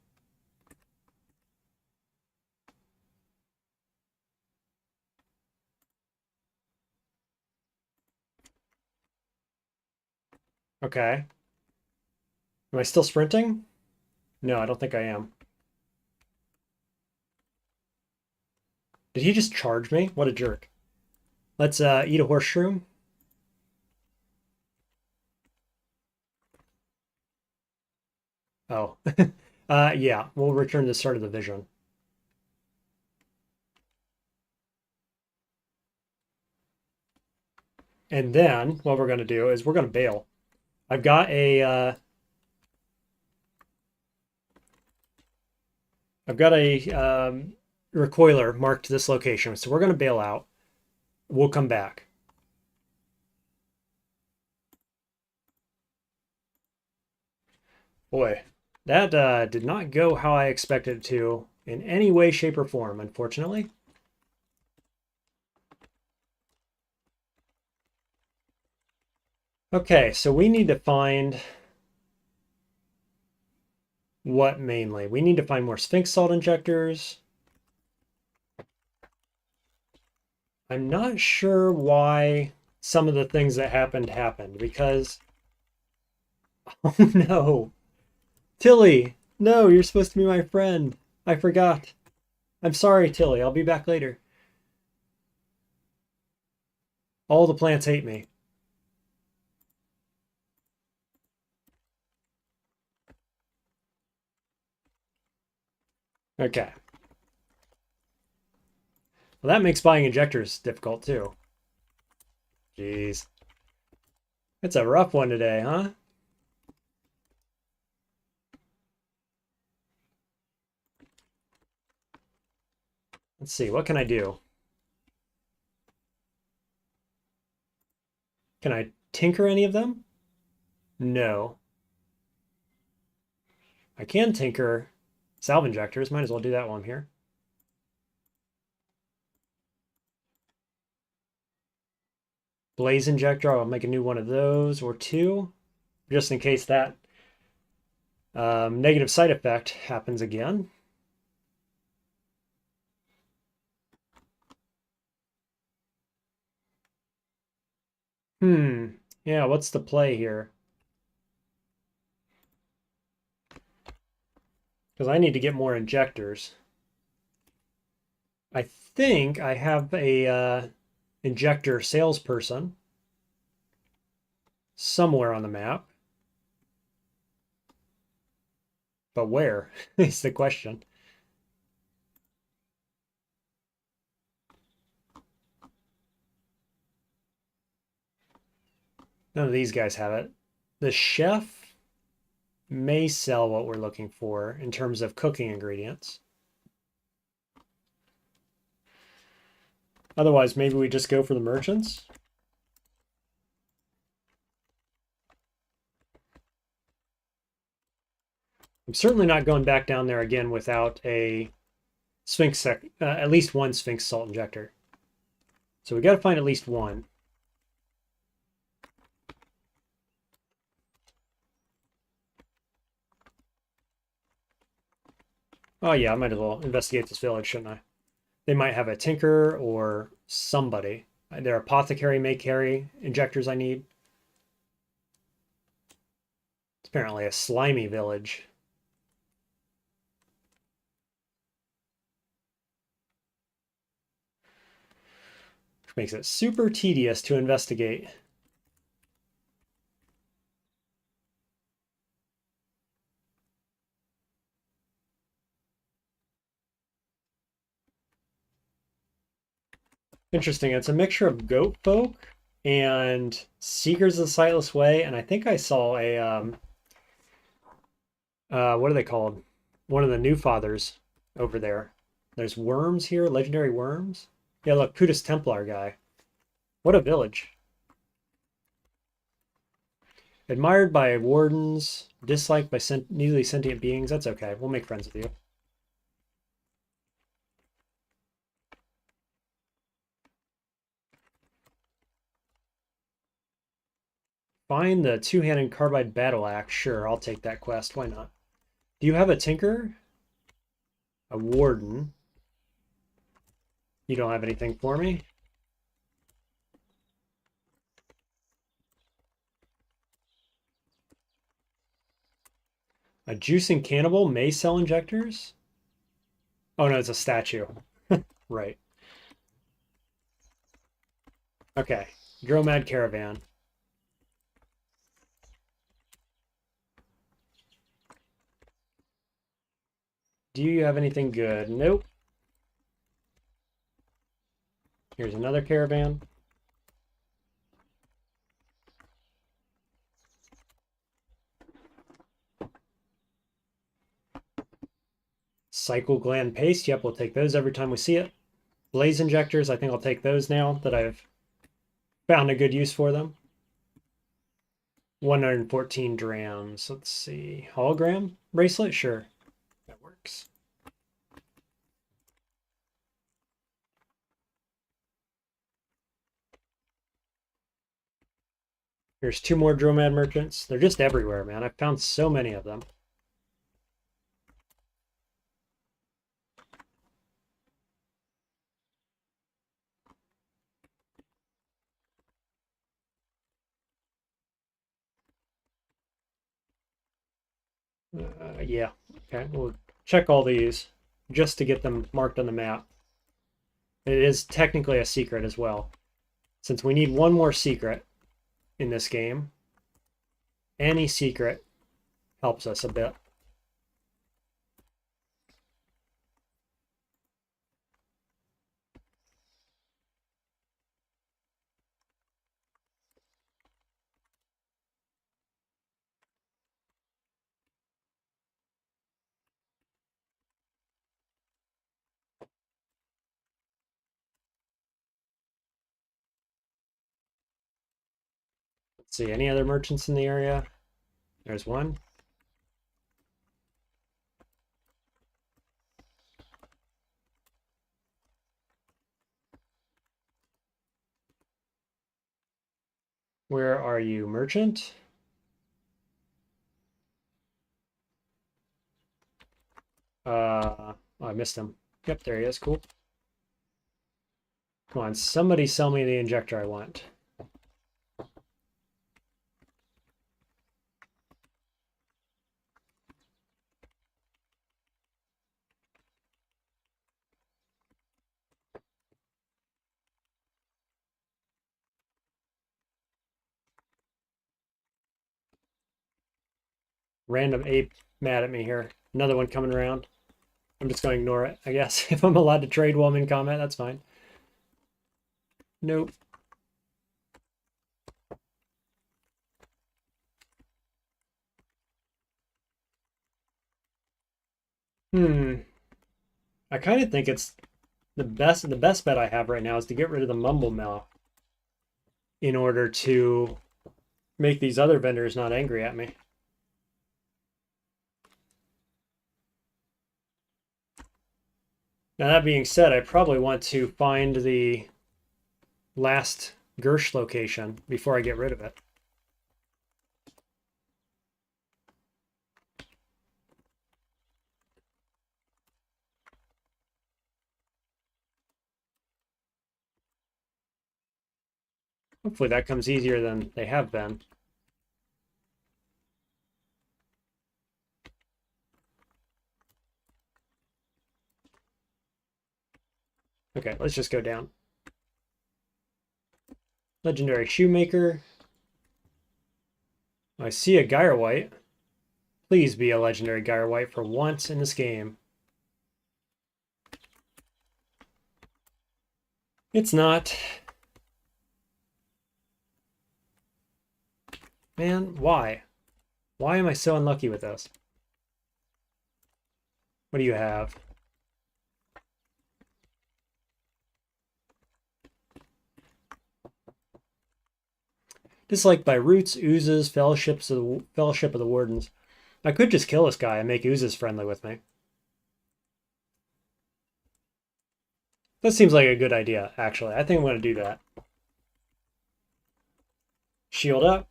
Okay. Am I still sprinting? No, I don't think I am. Did he just charge me? What a jerk. Let's eat a horse shroom. Oh. Yeah, we'll return to the start of the vision. And then what we're going to do is we're going to bail. I've got a recoiler marked to this location, so we're going to bail out. We'll come back. Boy, that did not go how I expected it to in any way, shape, or form, unfortunately. Okay, so we need to find what mainly? We need to find more Sphinx Salt injectors. I'm not sure why some of the things that happened because... Oh no! Tilly! No, you're supposed to be my friend. I forgot. I'm sorry, Tilly. I'll be back later. All the plants hate me. Okay. Well, that makes buying injectors difficult too. Jeez. It's a rough one today, huh? Let's see, what can I do? Can I tinker any of them? No. I can tinker salve injectors. Might as well do that while I'm here. Blaze injector, I'll make a new one of those, or two, just in case that negative side effect happens again. Yeah, what's the play here? because I need to get more injectors. I think I have a injector salesperson somewhere on the map. But where is the question. None of these guys have it. The chef may sell what we're looking for in terms of cooking ingredients. Otherwise, maybe we just go for the merchants. I'm certainly not going back down there again without a Sphinx, at least one Sphinx salt injector. So we got to find at least one. Oh yeah, I might as well investigate this village, shouldn't I? They might have a tinker or somebody. Their apothecary may carry injectors I need. It's apparently a slimy village. Which makes it super tedious to investigate. Interesting. It's a mixture of goat folk and Seekers of the Sightless Way, and I think I saw a what are they called? One of the New Fathers over there. There's worms here, legendary worms. Yeah, look, Putus Templar guy. What a village. Admired by wardens, disliked by nearly sentient beings. That's okay. We'll make friends with you. Find the two-handed carbide battle axe. Sure, I'll take that quest. Why not? Do you have a tinker? A warden? You don't have anything for me? A juicing cannibal may sell injectors? Oh no, it's a statue. Right. Okay. Dromad caravan. Do you have anything good? Nope. Here's another caravan. Cycle gland paste. Yep, we'll take those every time we see it. Blaze injectors. I think I'll take those now that I've found a good use for them. 114 drams. Let's see. Hologram bracelet? Sure. That works. Here's two more Dromad merchants. They're just everywhere, man. I've found so many of them. Yeah. Okay, we'll check all these just to get them marked on the map. It is technically a secret as well. Since we need one more secret in this game, any secret helps us a bit. Let's see, any other merchants in the area? There's one. Where are you, merchant? Oh, I missed him. Yep, there he is. Cool. Come on, somebody sell me the injector I want. Random ape mad at me here. Another one coming around. I'm just going to ignore it, I guess. If I'm allowed to trade while I'm in combat, that's fine. Nope. I kind of think it's the best bet I have right now is to get rid of the mumble mouth in order to make these other vendors not angry at me. Now that being said, I probably want to find the last Girsh location before I get rid of it. Hopefully that comes easier than they have been. Okay, let's just go down. Legendary Shoemaker. I see a Gyre White. Please be a legendary Gyre White for once in this game. It's not. Man, why? Why am I so unlucky with this? What do you have? Disliked by roots, oozes, Fellowship of the Wardens. I could just kill this guy and make oozes friendly with me. That seems like a good idea, actually. I think I'm going to do that. Shield up.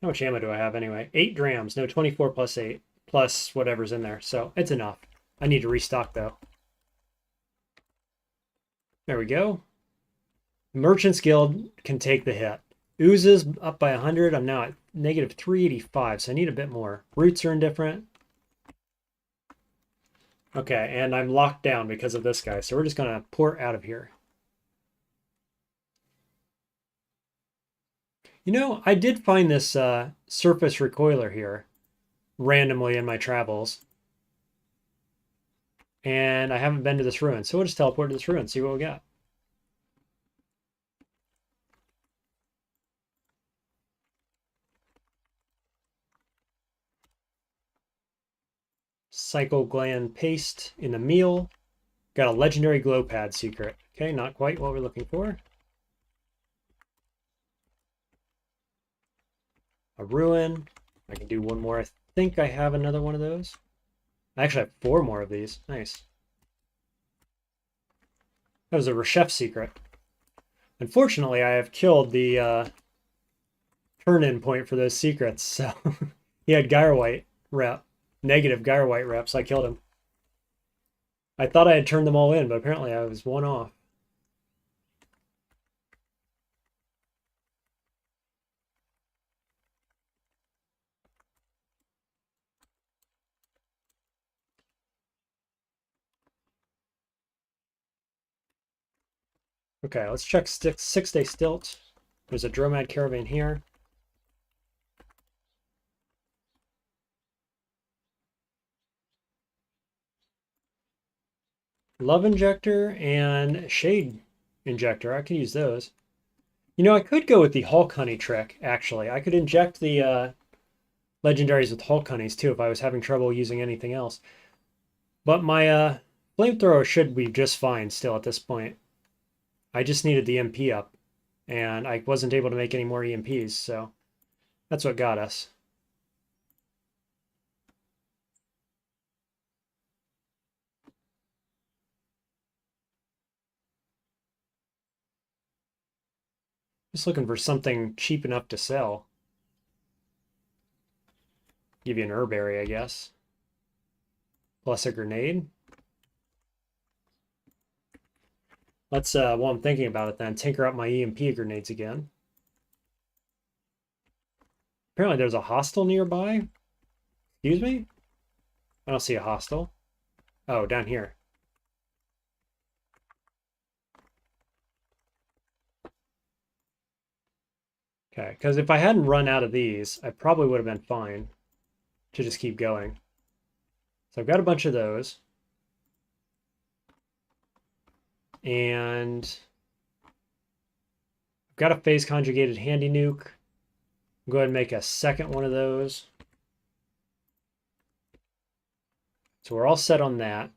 How much ammo do I have anyway? 8 drams. No, 24 plus 8. Plus whatever's in there. So it's enough. I need to restock, though. There we go. Merchant's Guild can take the hit. Oozes up by 100. I'm now at negative 385, so I need a bit more. Roots are indifferent. Okay, and I'm locked down because of this guy, so we're just going to port out of here. You know, I did find this surface recoiler here randomly in my travels. And I haven't been to this ruin, so we'll just teleport to this ruin and see what we got. Cycle gland paste in the meal. Got a legendary glow pad secret. Okay, not quite what we're looking for. A ruin. I can do one more. I think I have another one of those. I actually have 4 more of these. Nice. That was a Reshef secret. Unfortunately, I have killed the turn-in point for those secrets, so he had Gyre White rep. Negative Gyre White rep, so I killed him. I thought I had turned them all in, but apparently I was one off. Okay, let's check 6-day stilt. There's a Dromad caravan here. Love injector and shade injector. I could use those. You know, I could go with the Hulk Honey trick, actually. I could inject the legendaries with Hulk Honeys, too, if I was having trouble using anything else. But my flamethrower should be just fine still at this point. I just needed the MP up, and I wasn't able to make any more EMPs, so that's what got us. Just looking for something cheap enough to sell. Give you an herberry, I guess. Plus a grenade. Let's, while I'm thinking about it then, tinker up my EMP grenades again. Apparently there's a hostel nearby. Excuse me? I don't see a hostel. Oh, down here. Okay, because if I hadn't run out of these, I probably would have been fine to just keep going. So I've got a bunch of those. And I've got a phase conjugated handy nuke. Go ahead and make a second one of those. So we're all set on that.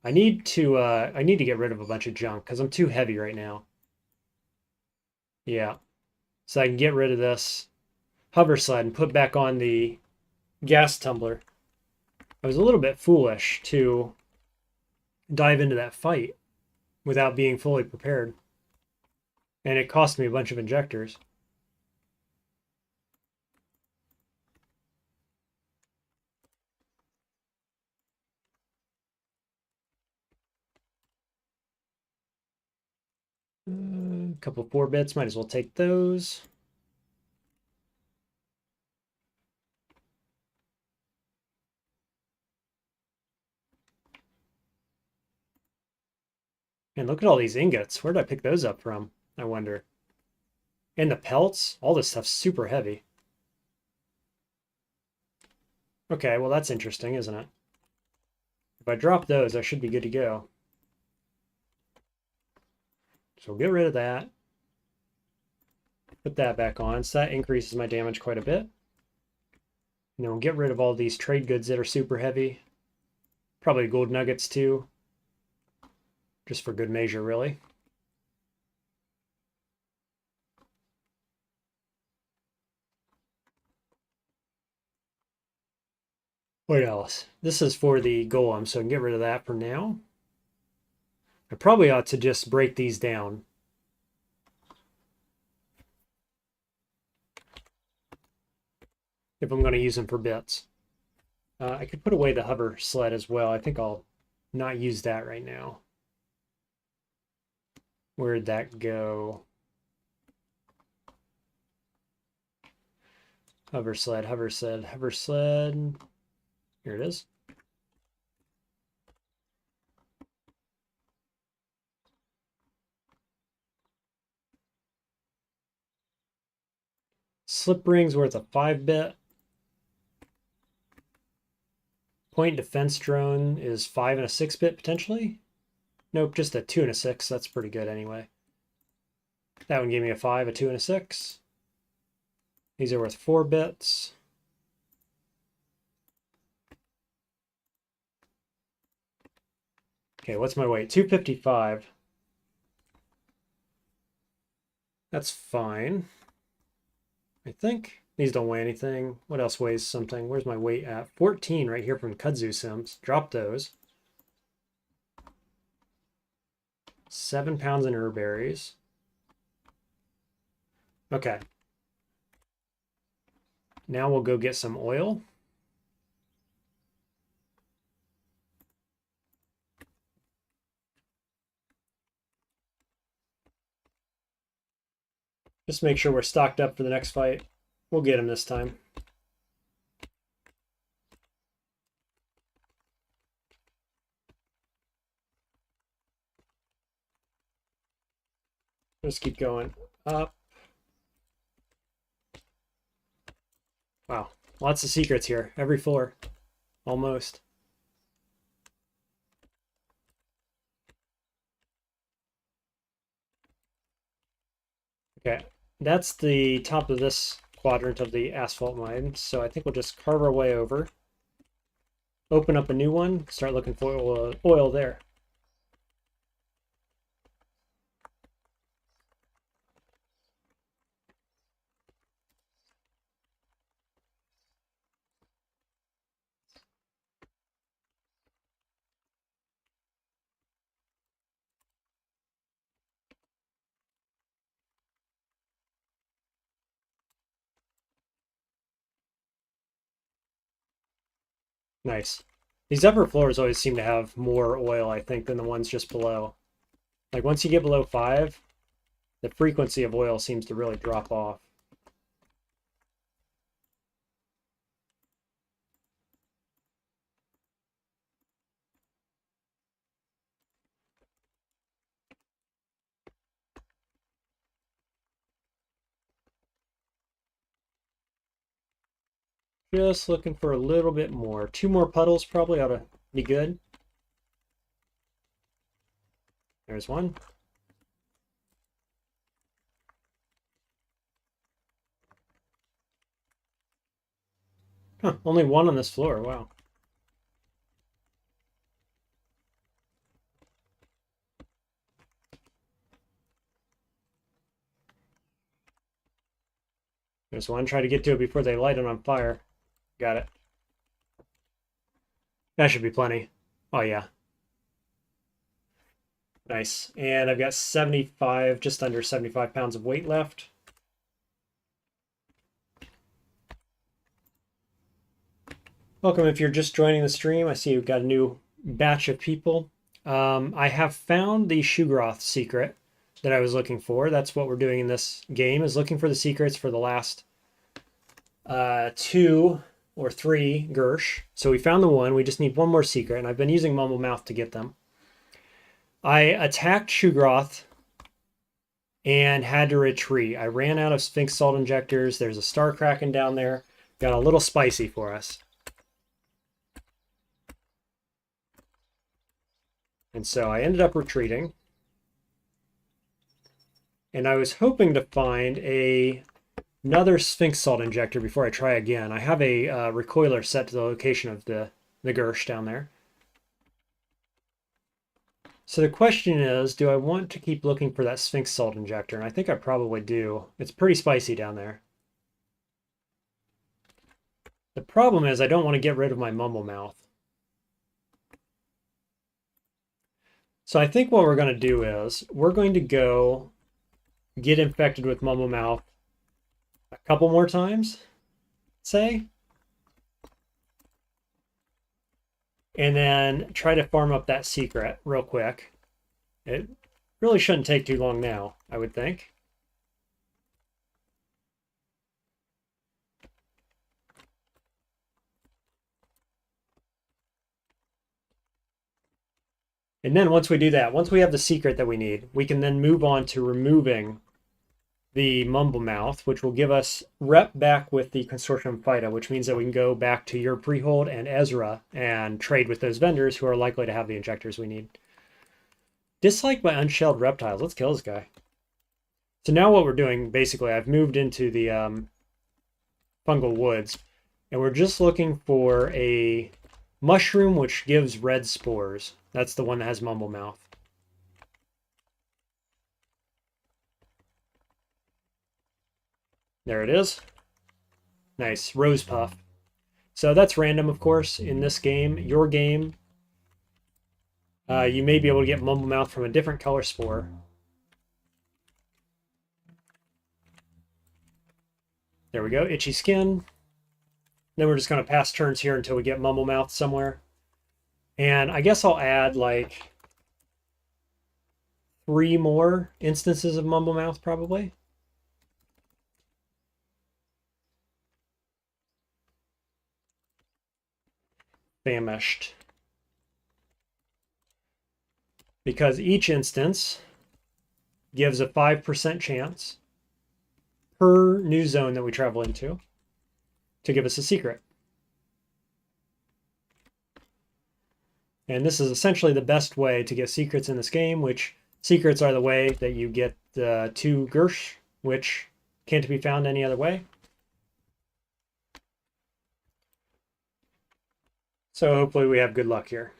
I need to get rid of a bunch of junk because I'm too heavy right now. Yeah. So I can get rid of this hover sled and put back on the gas tumbler. I was a little bit foolish to dive into that fight without being fully prepared. And it cost me a bunch of injectors. A couple 4-bits, might as well take those. And look at all these ingots. Where did I pick those up from? I wonder. And the pelts? All this stuff's super heavy. Okay, well that's interesting, isn't it? If I drop those, I should be good to go. So we'll get rid of that. Put that back on, so that increases my damage quite a bit. And then we'll get rid of all these trade goods that are super heavy. Probably gold nuggets too. Just for good measure, really. What else? This is for the golem, so I can get rid of that for now. I probably ought to just break these down. If I'm going to use them for bits. I could put away the hover sled as well. I think I'll not use that right now. Where'd that go? Hover sled, hover sled, hover sled. Here it is. Slip ring's worth a 5-bit. Point defense drone is 5 and a 6-bit potentially. Nope, just a 2 and a 6. That's pretty good anyway. That one gave me a 5, a 2, and a 6. These are worth 4 bits. Okay, what's my weight? 255. That's fine. I think. These don't weigh anything. What else weighs something? Where's my weight at? 14 right here from Kudzu Sims. Drop those. 7 pounds in herb berries. Okay. Now we'll go get some oil. Just make sure we're stocked up for the next fight. We'll get him this time. Just keep going up. Wow, lots of secrets here. Every floor, almost. Okay, that's the top of this quadrant of the asphalt mine. So I think we'll just carve our way over. Open up a new one, start looking for oil there. Nice. These upper floors always seem to have more oil, I think, than the ones just below. Like once you get below 5, the frequency of oil seems to really drop off. Just looking for a little bit more. 2 more puddles probably ought to be good. There's one. Huh, only one on this floor. Wow. There's one. Try to get to it before they light it on fire. Got it. That should be plenty. Oh, yeah. Nice. And I've got 75, just under 75 pounds of weight left. Welcome if you're just joining the stream. I see you've got a new batch of people. I have found the Shug'ruith secret that I was looking for. That's what we're doing in this game, is looking for the secrets for the last 2 or 3 Girsh. So we found the one. We just need one more secret, and I've been using Mumble Mouth to get them. I attacked Shug'ruith and had to retreat. I ran out of Sphinx Salt Injectors. There's a Star Kraken down there. Got a little spicy for us. And so I ended up retreating. And I was hoping to find another Sphinx Salt Injector before I try again. I have a recoiler set to the location of the Girsh down there. So the question is, do I want to keep looking for that Sphinx Salt Injector? And I think I probably do. It's pretty spicy down there. The problem is I don't want to get rid of my Mumble Mouth. So I think what we're going to do is we're going to go get infected with Mumble Mouth a couple more times, say, and then try to farm up that secret real quick. It really shouldn't take too long now, I would think. And then once we do that, once we have the secret that we need, we can then move on to removing the Mumble Mouth, which will give us rep back with the Consortium FIDA, which means that we can go back to your Freehold and Ezra and trade with those vendors who are likely to have the injectors we need. Dislike by unshelled reptiles. Let's kill this guy. So now what we're doing, basically, I've moved into the fungal woods, and we're just looking for a mushroom which gives red spores. That's the one that has Mumble Mouth. There it is. Nice. Rose Puff. So that's random, of course, in this game. Your game, you may be able to get Mumble Mouth from a different color spore. There we go. Itchy skin. Then we're just going to pass turns here until we get Mumble Mouth somewhere. And I guess I'll add like 3 more instances of Mumble Mouth probably. Famished. Because each instance gives a 5% chance per new zone that we travel into to give us a secret. And this is essentially the best way to get secrets in this game, which secrets are the way that you get 2 Girsh, which can't be found any other way. So hopefully we have good luck here.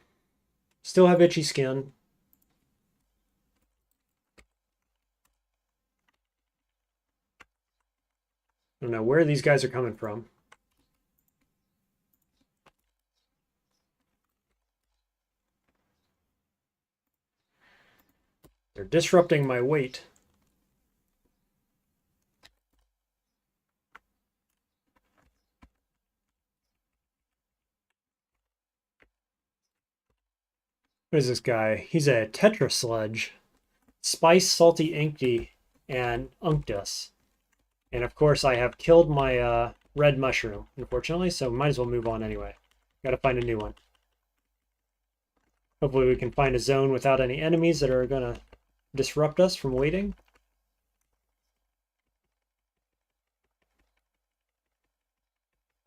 Still have itchy skin. I don't know where these guys are coming from. They're disrupting my weight. What is this guy? He's a Tetra Sludge. Spice, Salty, Inky, and Unctus. And of course I have killed my red mushroom, unfortunately, so might as well move on anyway. Gotta find a new one. Hopefully we can find a zone without any enemies that are gonna disrupt us from waiting.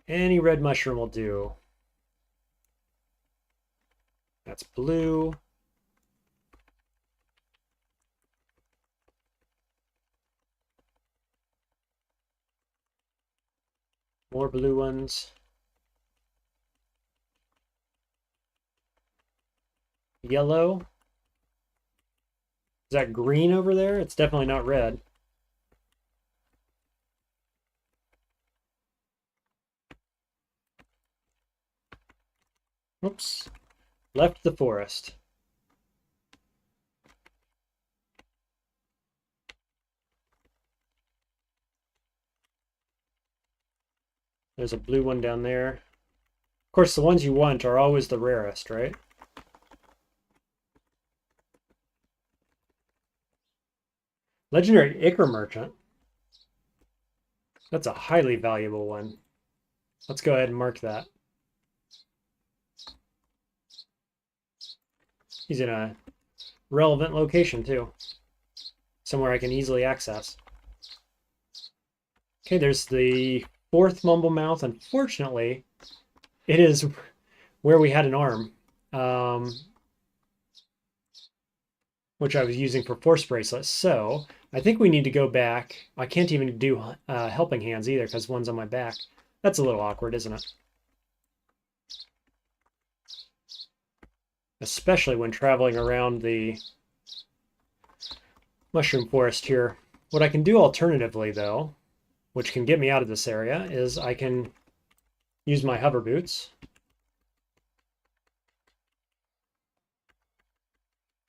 Any red mushroom will do. That's blue. More blue ones. Yellow. Is that green over there? It's definitely not red. Oops. Left the forest. There's a blue one down there. Of course, the ones you want are always the rarest, right? Legendary Ichor Merchant. That's a highly valuable one. Let's go ahead and mark that. He's in a relevant location, too. Somewhere I can easily access. Okay, there's the fourth Mumble Mouth. Unfortunately, it is where we had an arm, which I was using for force bracelets. So I think we need to go back. I can't even do helping hands either because one's on my back. That's a little awkward, isn't it? Especially when traveling around the mushroom forest here. What I can do alternatively, though, which can get me out of this area, is I can use my hover boots.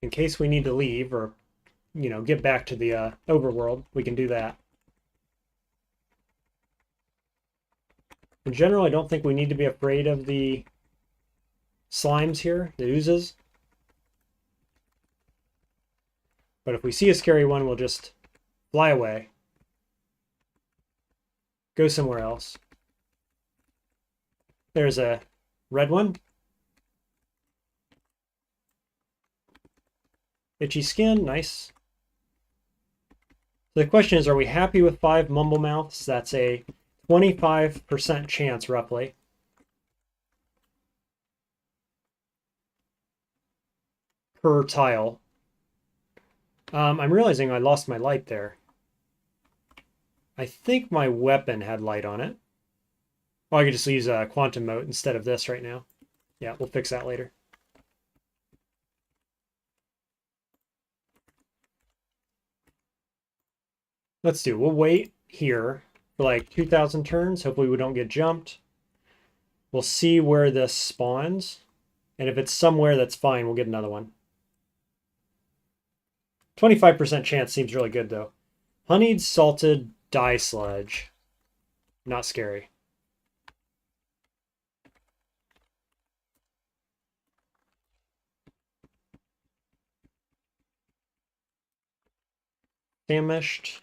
In case we need to leave or, you know, get back to the overworld, we can do that. In general, I don't think we need to be afraid of the slimes here, the oozes. But if we see a scary one, we'll just fly away. Go somewhere else. There's a red one. Itchy skin, nice. So the question is, are we happy with 5 Mumble Mouths? That's a 25% chance, roughly. Per tile. I'm realizing I lost my light there. I think my weapon had light on it. Well, I could just use a quantum mote instead of this right now. Yeah, we'll fix that later. Let's do, we'll wait here for like 2,000 turns. Hopefully we don't get jumped. We'll see where this spawns. And if it's somewhere, that's fine. We'll get another one. 25% chance seems really good, though. Honeyed salted dye sludge. Not scary. Famished.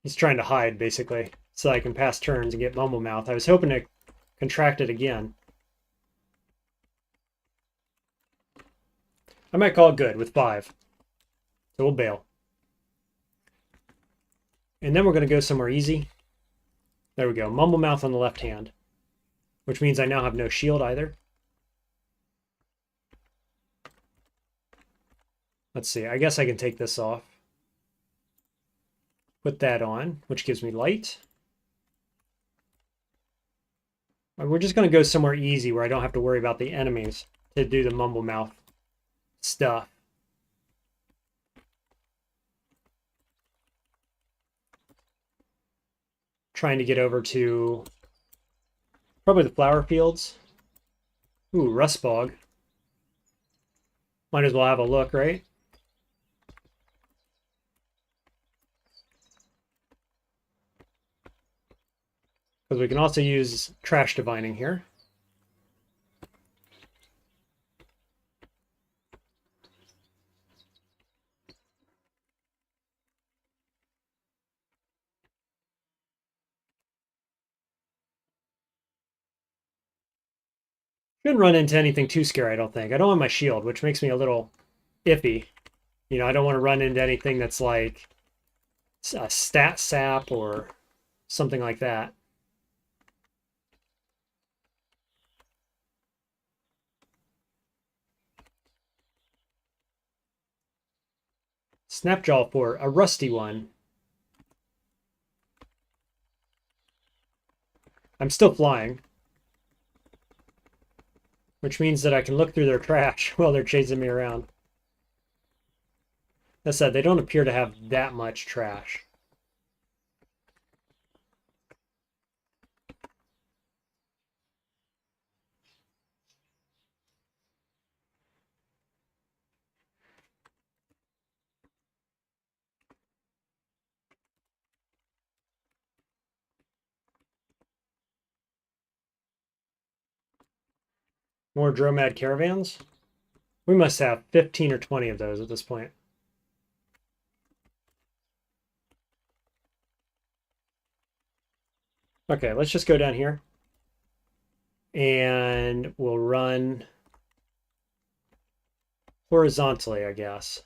He's trying to hide, basically, so I can pass turns and get Mumble Mouth. I was hoping to contract it again. I might call it good with 5. So we'll bail. And then we're going to go somewhere easy. There we go. Mumble Mouth on the left hand. Which means I now have no shield either. Let's see. I guess I can take this off. Put that on, which gives me light. We're just going to go somewhere easy where I don't have to worry about the enemies to do the Mumble Mouth stuff. Trying to get over to probably the flower fields. Ooh, rust bog. Might as well have a look, right? Because we can also use trash divining here. Shouldn't run into anything too scary, I don't think. I don't have my shield, which makes me a little iffy. You know, I don't want to run into anything that's like a stat sap or something like that. Snapjaw for a rusty one. I'm still flying, which means that I can look through their trash while they're chasing me around. That said, they don't appear to have that much trash. More Dromad caravans? We must have 15 or 20 of those at this point. Okay, let's just go down here. And we'll run horizontally, I guess.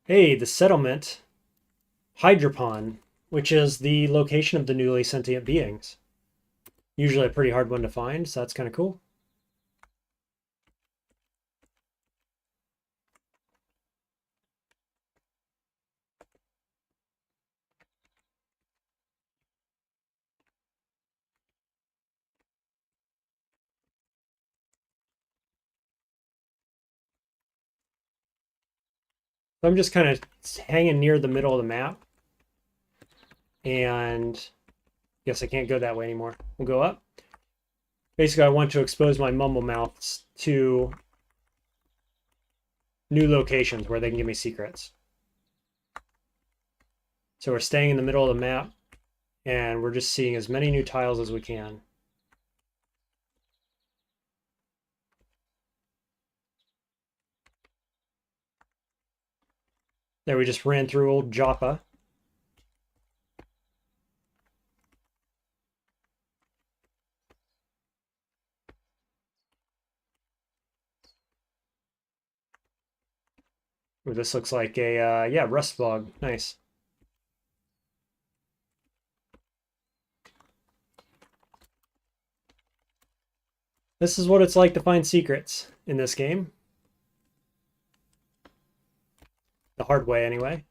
Hey, the settlement, Hydropon, which is the location of the newly sentient beings. Usually a pretty hard one to find, so that's kind of cool. So I'm just kind of hanging near the middle of the map. And guess I can't go that way anymore. We'll go up. Basically, I want to expose my mumble mouths to new locations where they can give me secrets. So we're staying in the middle of the map, and we're just seeing as many new tiles as we can. There, we just ran through old Joppa. Ooh, this looks like a, yeah, rust bog. Nice. This is what it's like to find secrets in this game. The hard way, anyway.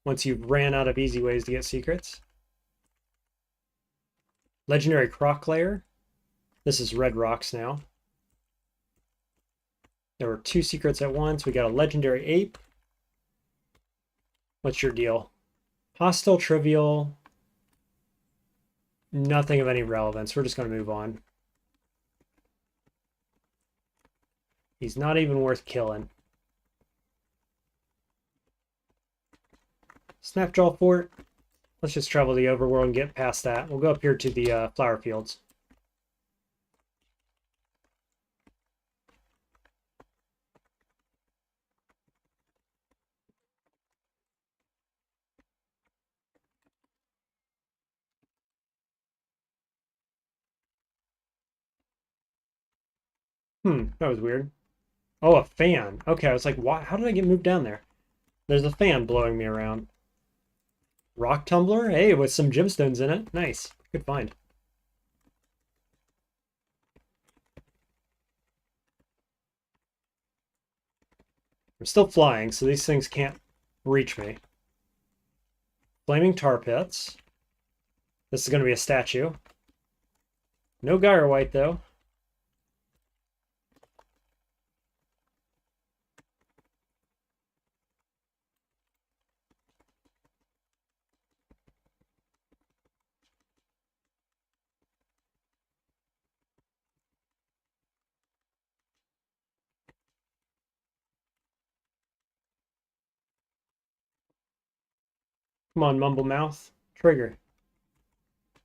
Once you've ran out of easy ways to get secrets. Legendary Croc Layer. This is red rocks now. There were 2 secrets at once. We got a legendary ape. What's your deal? Hostile, trivial. Nothing of any relevance. We're just going to move on. He's not even worth killing. Snapjaw Fort. Let's just travel the overworld and get past that. We'll go up here to the flower fields. That was weird. Oh, a fan. Okay, I was like, why? How did I get moved down there? There's a fan blowing me around. Rock tumbler? Hey, with some gemstones in it. Nice. Good find. I'm still flying, so these things can't reach me. Flaming tar pits. This is going to be a statue. No Gyre White, though. Come on, Mumble Mouth. Trigger.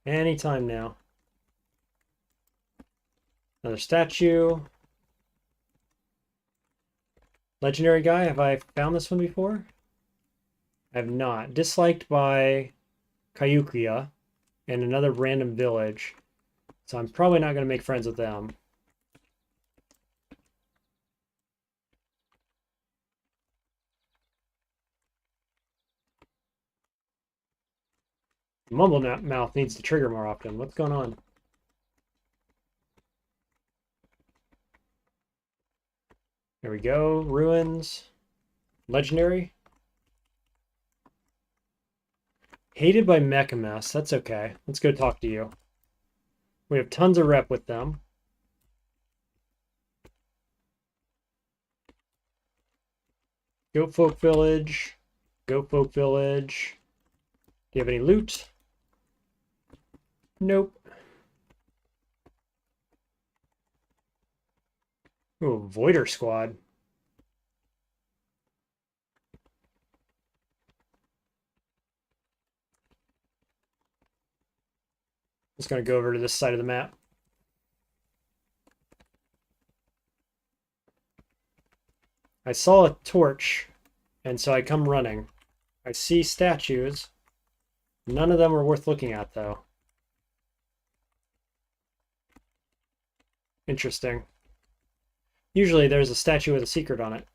Anytime now. Another statue. Legendary guy. Have I found this one before? I have not. Disliked by Kayukia and another random village. So I'm probably not going to make friends with them. Mumble Mouth needs to trigger more often. What's going on? There we go. Ruins. Legendary. Hated by Mechamess. That's okay. Let's go talk to you. We have tons of rep with them. Goat Folk Village. Goat Folk Village. Do you have any loot? Nope. Ooh, Voider Squad. Just gonna go over to this side of the map. I saw a torch, and so I come running. I see statues. None of them are worth looking at, though. Interesting. Usually there's a statue with a secret on it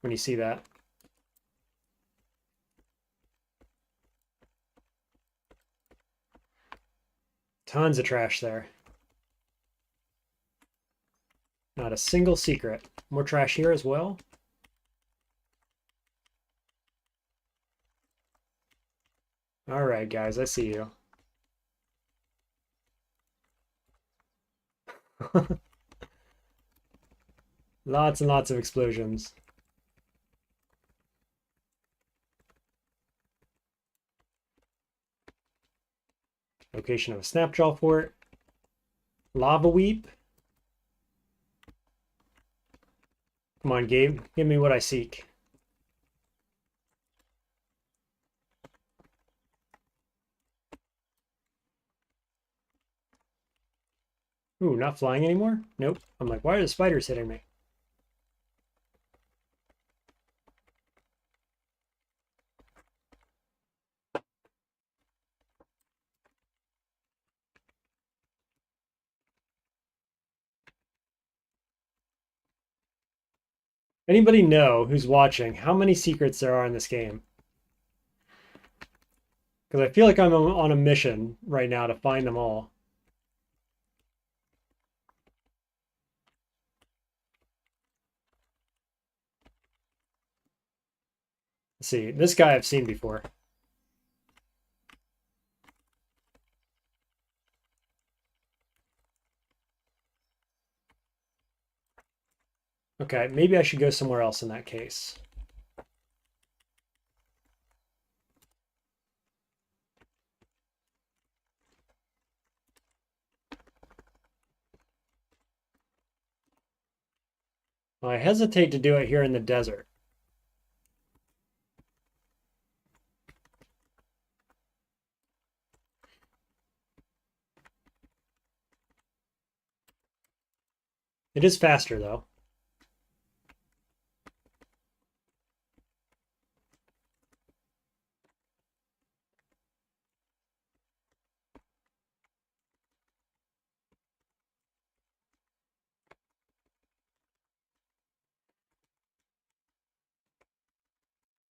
when you see that. Tons of trash there. Not a single secret. More trash here as well. All right, guys, I see you. Lots and lots of explosions. Location of a Snapjaw fort. Lava Weep. Come on, Gabe. Give me what I seek. Ooh, not flying anymore? Nope. I'm like, why are the spiders hitting me? Anybody know who's watching how many secrets there are in this game? Because I feel like I'm on a mission right now to find them all. Let's see, this guy I've seen before. Okay, maybe I should go somewhere else in that case. Well, I hesitate to do it here in the desert. It is faster, though.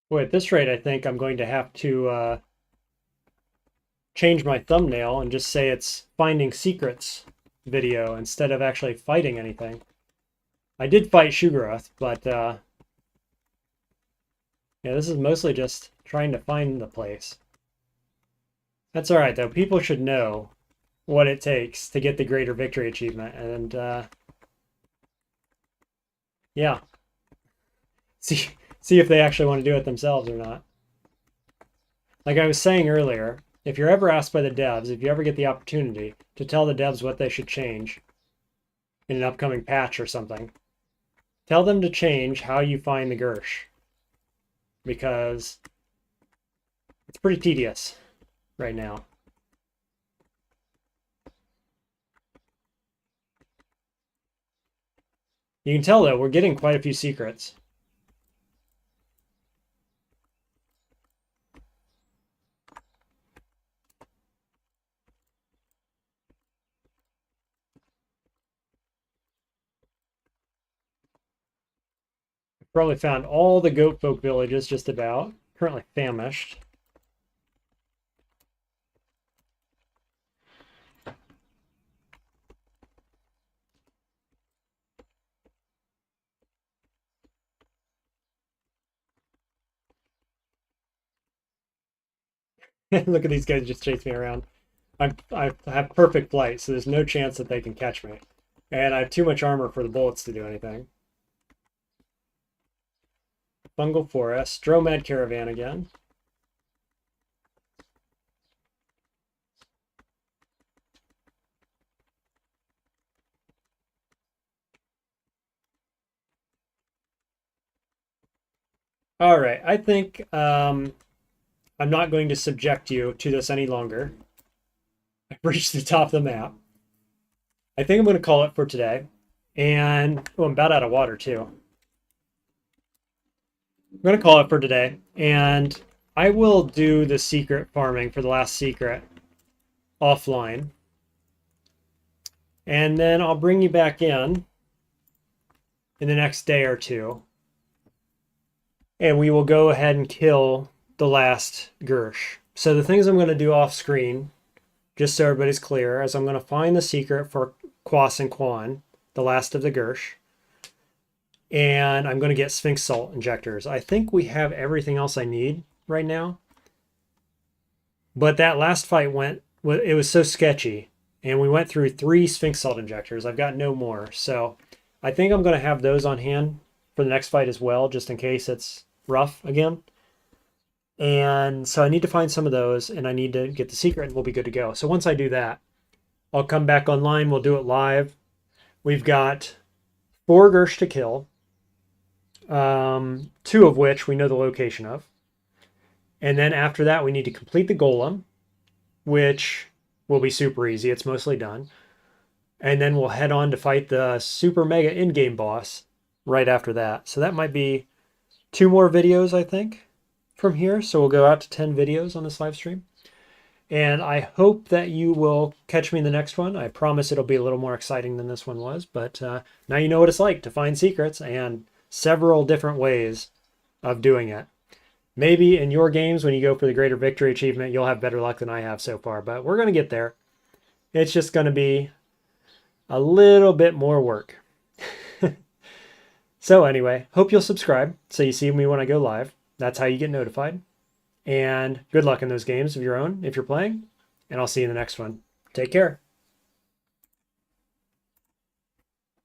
Boy, at this rate, I think I'm going to have to change my thumbnail and just say it's Finding Secrets video instead of actually fighting anything. I did fight Shug'ruith, but yeah, this is mostly just trying to find the place. That's all right, though. People should know what it takes to get the Greater Victory achievement, and yeah, see if they actually want to do it themselves or not. Like I was saying earlier, if you're ever asked by the devs, if you ever get the opportunity to tell the devs what they should change in an upcoming patch or something, tell them to change how you find the Girsh, because it's pretty tedious right now. You can tell, though, we're getting quite a few secrets. Probably found all the goat folk villages just about. Currently famished. Look at these guys just chase me around. I have perfect flight, so there's no chance that they can catch me. And I have too much armor for the bullets to do anything. Fungal Forest. Dromad Caravan again. All right, I think I'm not going to subject you to this any longer. I've reached the top of the map. I think I'm going to call it for today. And oh, I'm about out of water too. I'm going to call it for today. And I will do the secret farming for the last secret offline. And then I'll bring you back in the next day or two. And we will go ahead and kill the last Girsh. So the things I'm going to do off screen, just so everybody's clear, is I'm going to find the secret for Quas and Quan, the last of the Girsh. And I'm going to get Sphinx Salt injectors. I think we have everything else I need right now. But that last fight it was so sketchy. And we went through 3 Sphinx Salt injectors. I've got no more. So I think I'm going to have those on hand for the next fight as well, just in case it's rough again. And so I need to find some of those, and I need to get the secret, and we'll be good to go. So once I do that, I'll come back online. We'll do it live. We've got 4 Girsh to kill, 2 of which we know the location of. And then after that, we need to complete the Golem, which will be super easy. It's mostly done. And then we'll head on to fight the super mega in-game boss right after that. So that might be 2 more videos, I think, from here. So we'll go out to 10 videos on this live stream. And I hope that you will catch me in the next one. I promise it'll be a little more exciting than this one was. But now you know what it's like to find secrets and several different ways of doing it. Maybe in your games, when you go for the Greater Victory achievement, you'll have better luck than I have so far. But we're going to get there. It's just going to be a little bit more work. So anyway, hope you'll subscribe so you see me when I go live. That's how you get notified. And good luck in those games of your own if you're playing. And I'll see you in the next one. Take care.